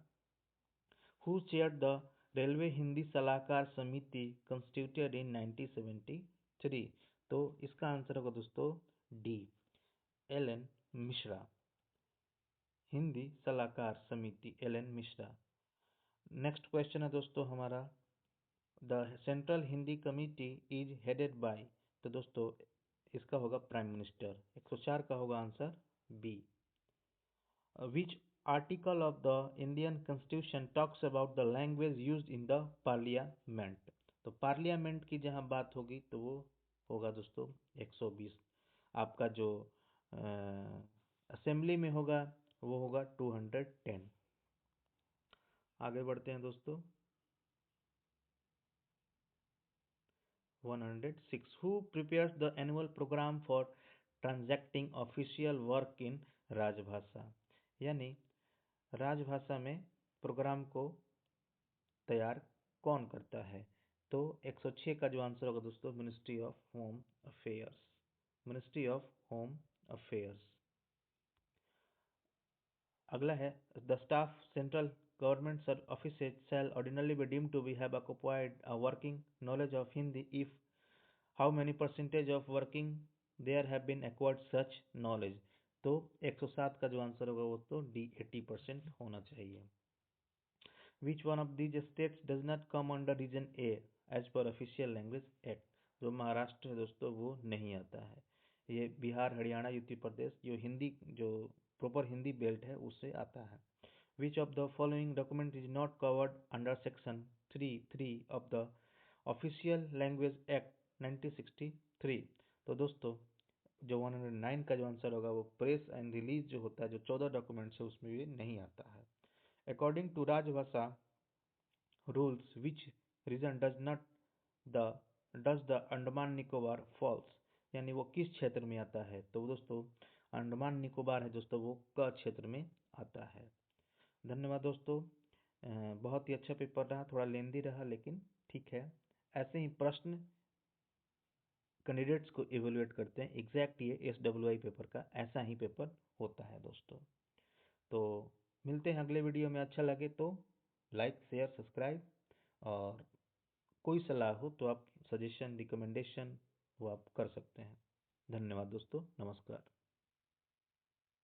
who chair the railway Hindi सलाहकार समिति कंस्टिट्यूटेड इन 1973? तो इसका आंसर होगा दोस्तों D, L N Mishra, Hindi सलाहकार समिति L N Mishra. Next question है दोस्तों हमारा, the central Hindi committee is headed by? तो दोस्तों इसका होगा प्राइम मिनिस्टर। 104 का होगा answer B. Which article of the Indian constitution talks about the language used in the parliament? तो पार्लियामेंट की जहां बात होगी तो वो होगा दोस्तों 120। आपका जो असेंबली में होगा वो होगा 210। आगे बढ़ते हैं दोस्तों 106, who prepares the annual programme for transacting official work in Rajbhasha? यानी राजभाषा में प्रोग्राम को तैयार कौन करता है? तो 106 का जो आंसर होगा दोस्तों ministry of home affairs, ministry of home affairs. अगला है, the staff central government offices shall ordinarily be deemed to be have acquired a working knowledge of Hindi if how many percentage of working there have been acquired such knowledge. तो 107 का जो answer होगा वो तो D 80% होना चाहिए। Which one of these states does not come under region A as per official language act. जो महाराष्ट्र है दोस्तों वो नहीं आता है। ये बिहार, हरियाणा, यूपी प्रदेश जो हिंदी, जो प्रॉपर हिंदी बेल्ट है उससे आता है। Which of the following document is not covered under section 3(3) of the official language act 1963। तो दोस्तों जो 109 का जो आंसर होगा वो प्रेस एंड रिलीज जो होता है, जो 14 डॉक्यूमेंट्स है उसमें भी नहीं आता है। According to Rajbhasha rules which region does the Andaman Nicobar falls, यानी वो किस क्षेत्र में आता है। तो दोस्तों अंडमान निकोबार है दोस्तों वो क क्षेत्र में आता है। धन्यवाद दोस्तों। बहुत ही अच्छा पेपर रहा, थोड़ा लेंदी रहा लेकिन ठीक है। ऐसे ही प्रश्न कैंडिडेट्स को इवेलुएट करते हैं। एग्जैक्ट ये SWI पेपर का ऐसा ही पेपर होता है दोस्तों। तो मिलते हैं अगले वीडियो में। अच्छा लगे तो लाइक, शेयर, सब्सक्राइब, और कोई सलाह हो तो आप सजेशन, रिकमेंडेशन वो आप कर सकते हैं। धन्यवाद दोस्तों, नमस्कार।